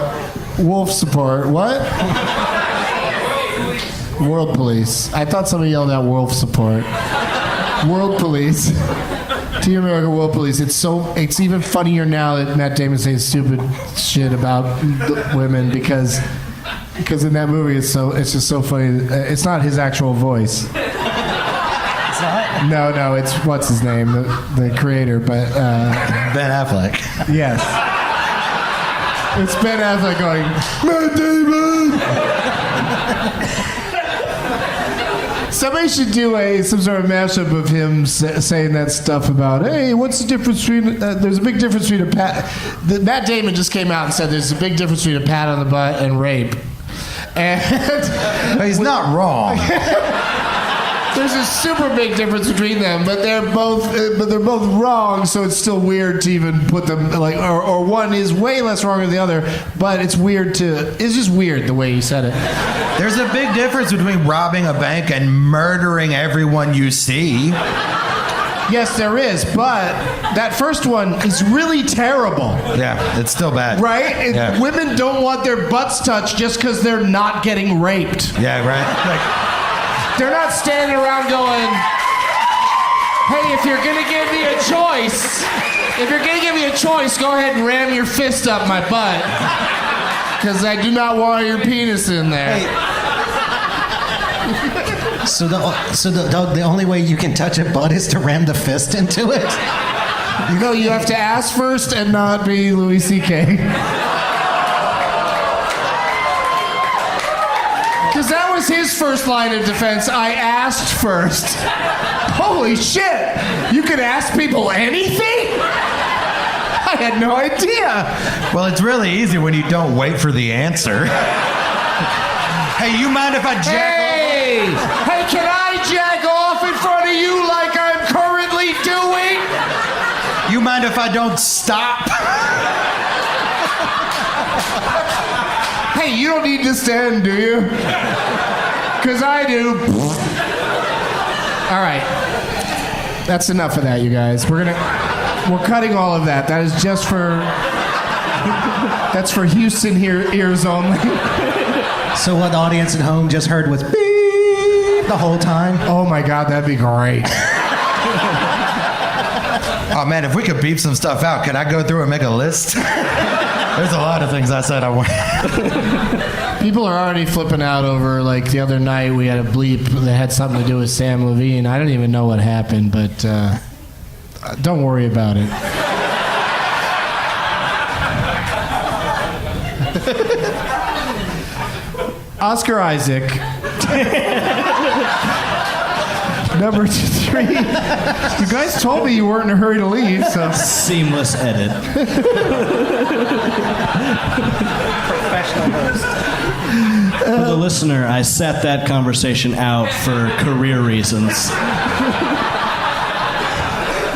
Wolf Support, what? World Police. I thought somebody yelled out Wolf Support. World Police. Team America World Police. It's even funnier now that Matt Damon says stupid shit about women because in that movie it's just so funny. It's not his actual voice.
It's not?
No, it's what's his name, the creator, but
Ben Affleck.
yes. It's Ben Affleck going, Matt Damon! Somebody should do some sort of mashup of him saying that stuff about, hey, what's the difference between, there's a big difference between a pat, Matt Damon just came out and said there's a big difference between a pat on the butt and rape. And
He's not wrong.
there's a super big difference between them, but they're both wrong. So it's still weird to even put them or one is way less wrong than the other. But it's just weird the way he said it.
There's a big difference between robbing a bank and murdering everyone you see.
Yes, there is, but that first one is really terrible.
Yeah, it's still bad.
Right?
Yeah.
Women don't want their butts touched just because they're not getting raped.
Yeah, right?
They're not standing around going, hey, if you're going to give me a choice, go ahead and ram your fist up my butt. Because I do not want your penis in there.
So the only way you can touch a butt is to ram the fist into it?
You have to ask first and not be Louis C.K. Because that was his first line of defense. I asked first. Holy shit! You could ask people anything? I had no idea.
Well, it's really easy when you don't wait for the answer. Hey, you mind if I jack off?
Hey, can I jack off in front of you like I'm currently doing?
You mind if I don't stop?
Hey, you don't need to stand, do you? Because I do. All right. That's enough of that, you guys. We're cutting all of that. That is just that's for Houston ears only.
So what the audience at home just heard was beep the whole time?
Oh my God, that'd be great.
Oh man, if we could beep some stuff out, can I go through and make a list? There's a lot of things I said I want.
People are already flipping out over, the other night we had a bleep that had something to do with Sam Levine. I don't even know what happened, but don't worry about it. Oscar Isaac. Number 3. You guys told me you weren't in a hurry to leave, so.
Seamless edit.
Professional host.
For the listener, I sat that conversation out for career reasons.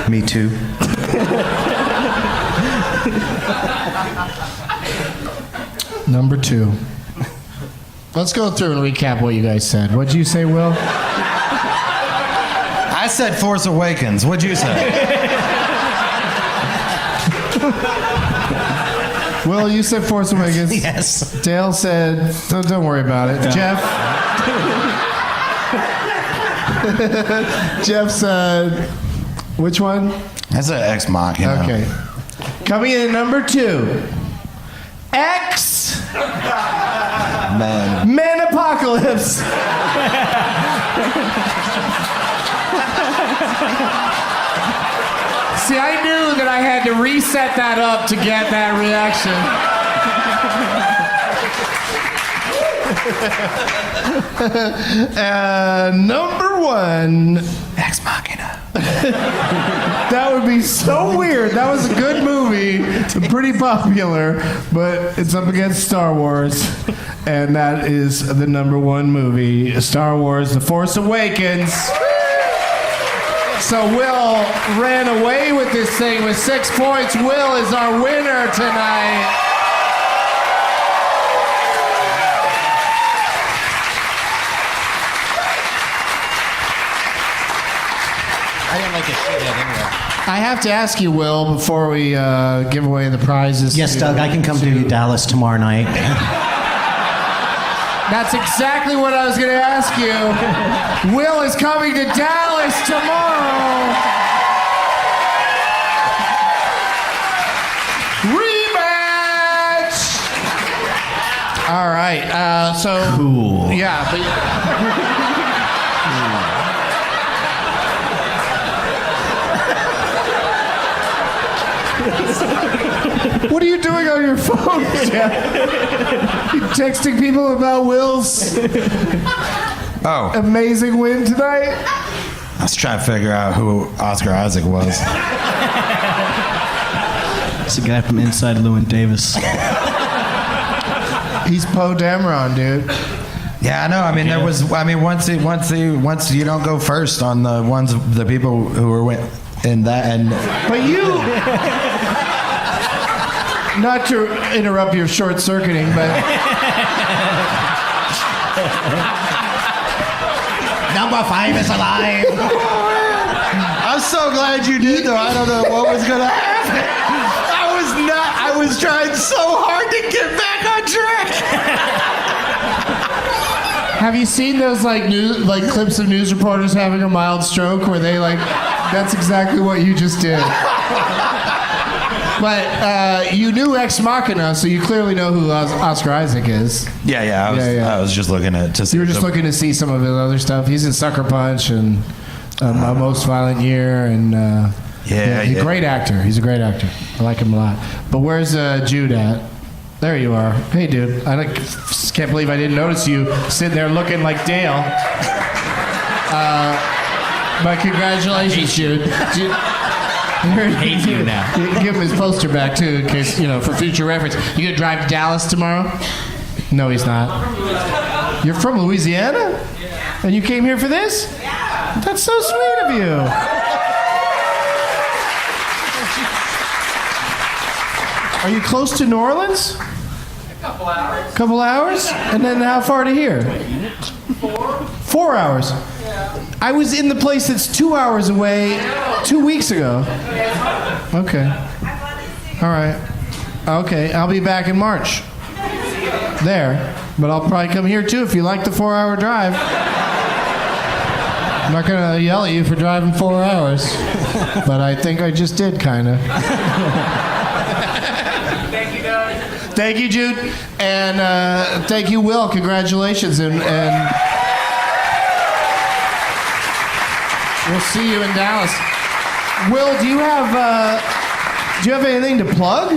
Me too.
Number 2. Let's go through and recap what you guys said. What'd you say, Will?
I said Force Awakens. What'd you say?
Will, you said Force Awakens.
Yes.
Dale said, don't worry about it. Jeff? Jeff said, which one?
That's an Ex Machina.
Okay. Coming in at number 2. X Men Apocalypse. See, I knew that I had to reset that up to get that reaction. Number 1,
Ex Machina.
that would be so weird. That was a good movie, pretty popular, but it's up against Star Wars, and that is the number 1 movie, Star Wars: The Force Awakens. So Will ran away with this thing with 6 points. Will is our winner tonight.
I didn't like it shit yet anyway.
I have to ask you, Will, before we give away the prizes.
Yes, Doug, I can come to Dallas tomorrow night.
That's exactly what I was going to ask you. Will is coming to Dallas tomorrow. Rematch. All right. So
Cool.
Yeah, but. What are you doing on your phone, Geoff? You texting people about Will's amazing win tonight?
I was trying to figure out who Oscar Isaac was.
It's a guy from Inside Llewyn Davis.
He's Poe Dameron, dude.
Yeah, I know. I mean, there was. I mean, once you don't go first on the people who were in that, and
But you. Not to interrupt your short circuiting, but.
Number 5 is alive.
I'm so glad you did, though. I don't know what was gonna happen. I was trying so hard to get back on track.
Have you seen those like clips of news reporters having a mild stroke where they that's exactly what you just did. But you knew Ex Machina, so you clearly know who Oscar Isaac is.
Yeah. I was just looking at to see.
You were just looking to see some of his other stuff. He's in Sucker Punch and A Most Violent Year, and he's a great actor. He's a great actor. I like him a lot. But where's Jude at? There you are. Hey, dude. I just can't believe I didn't notice you sitting there looking like Dale. But congratulations, Jude.
I hate you now.
Give him his poster back too, in case for future reference. You gonna drive to Dallas tomorrow? No, he's not. You're from Louisiana, and you came here for this? That's so sweet of you. Are you close to New Orleans? A couple hours. And then how far to here? 4 hours. I was in the place that's 2 hours away 2 weeks ago. Okay. All right. Okay, I'll be back in March. There. But I'll probably come here too if you like the 4-hour drive. I'm not going to yell at you for driving 4 hours. But I think I just did, kind of.
Thank you, Doug.
Thank you, Jude. And thank you, Will. Congratulations. And we'll see you in Dallas. Will, do you have anything to plug?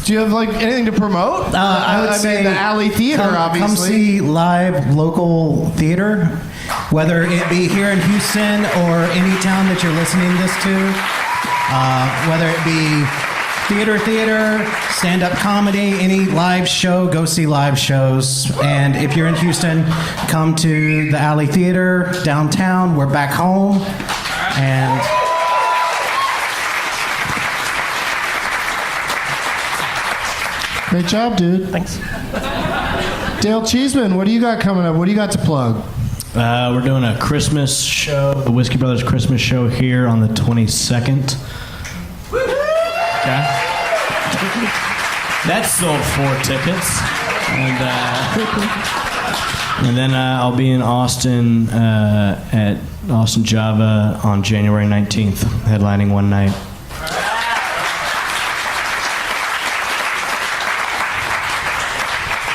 Do you have anything to promote?
I would say
the Alley Theater, obviously.
Come see live local theater, whether it be here in Houston or any town that you're listening this to. Whether it be theater, stand-up comedy, any live show, go see live shows. And if you're in Houston, come to the Alley Theater downtown. We're back home. And
great job, dude.
thanks.
Dale Cheesman, what do you got coming up? What do you got to plug?
We're doing a Christmas show, the Whiskey Brothers Christmas show here on the 22nd. Okay. That sold 4 tickets. And then I'll be in Austin at Austin Java on January 19th, headlining one night.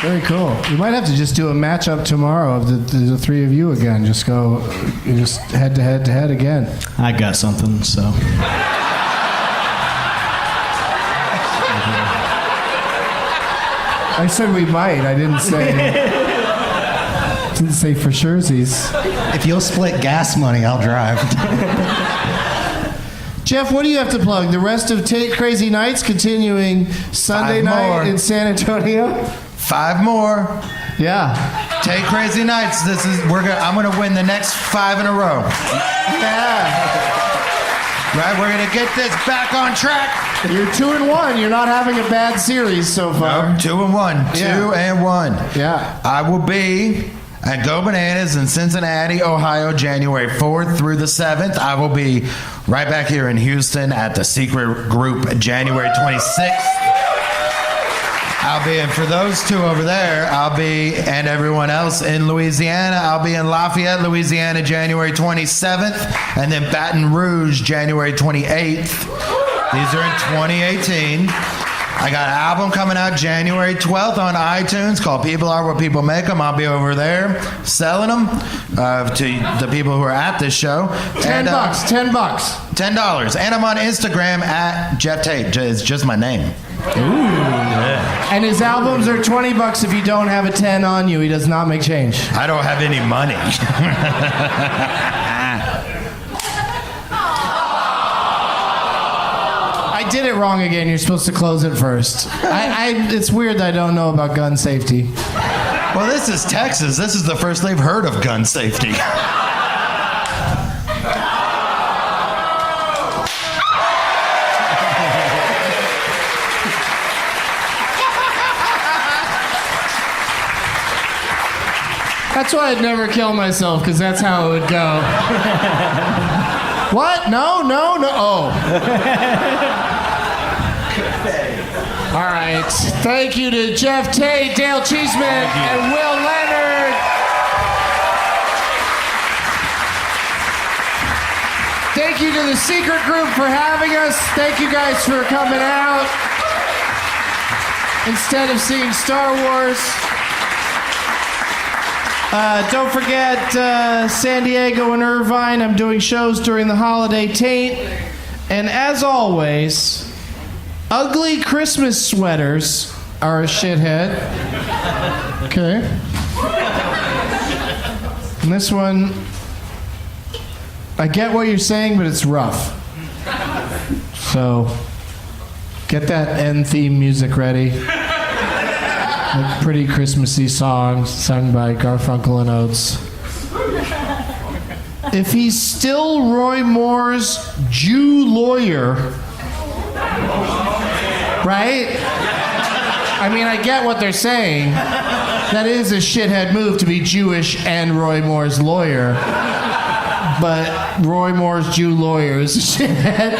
Very cool. We might have to just do a matchup tomorrow of the three of you again. Just go, just head to head again.
I got something, so.
I said we might. I didn't say. Didn't say for surezies.
If you'll split gas money, I'll drive.
Jeff, what do you have to plug? The rest of Tate Crazy Nights continuing Sunday
5 more.
night in San Antonio?
5 more.
Yeah.
Take Crazy Nights. I'm gonna win the next 5 in a row.
Yeah.
Right, we're gonna get this back on track.
You're 2-1. You're not having a bad series so far.
2-1. 2-1.
Yeah.
I will be at Go Bananas in Cincinnati, Ohio, January 4th through the 7th. I will be right back here in Houston at the Secret Group, January 26th. I'll be, and for those two over there, I'll be, and everyone else in Louisiana, I'll be in Lafayette, Louisiana, January 27th, and then Baton Rouge, January 28th. These are in 2018. I got an album coming out January 12th on iTunes called People Are What People Make Them. I'll be over there selling them to the people who are at this show.
$10.
$10. And I'm on Instagram at Geoff Tate. It's just my name.
Ooh. Yeah. And his albums are $20 if you don't have a 10 on you. He does not make change.
I don't have any money.
I did it wrong again. You're supposed to close it first. It's weird that I don't know about gun safety.
Well, this is Texas. This is the first they've heard of gun safety.
That's why I'd never kill myself, because that's how it would go. What? No. Oh. All right. Thank you to Geoff Tate, Dale Cheesman, and Will Leonard. Thank you to the Secret Group for having us. Thank you guys for coming out instead of seeing Star Wars. Don't forget San Diego and Irvine. I'm doing shows during the holiday. Tate. And as always, ugly Christmas sweaters are a shithead. Okay. And this one, I get what you're saying, but it's rough. So, get that end theme music ready. A pretty Christmassy song sung by Garfunkel and Oates. If he's still Roy Moore's Jew lawyer, right? I mean, I get what they're saying. That is a shithead move to be Jewish and Roy Moore's lawyer. But Roy Moore's Jew lawyer is a shithead.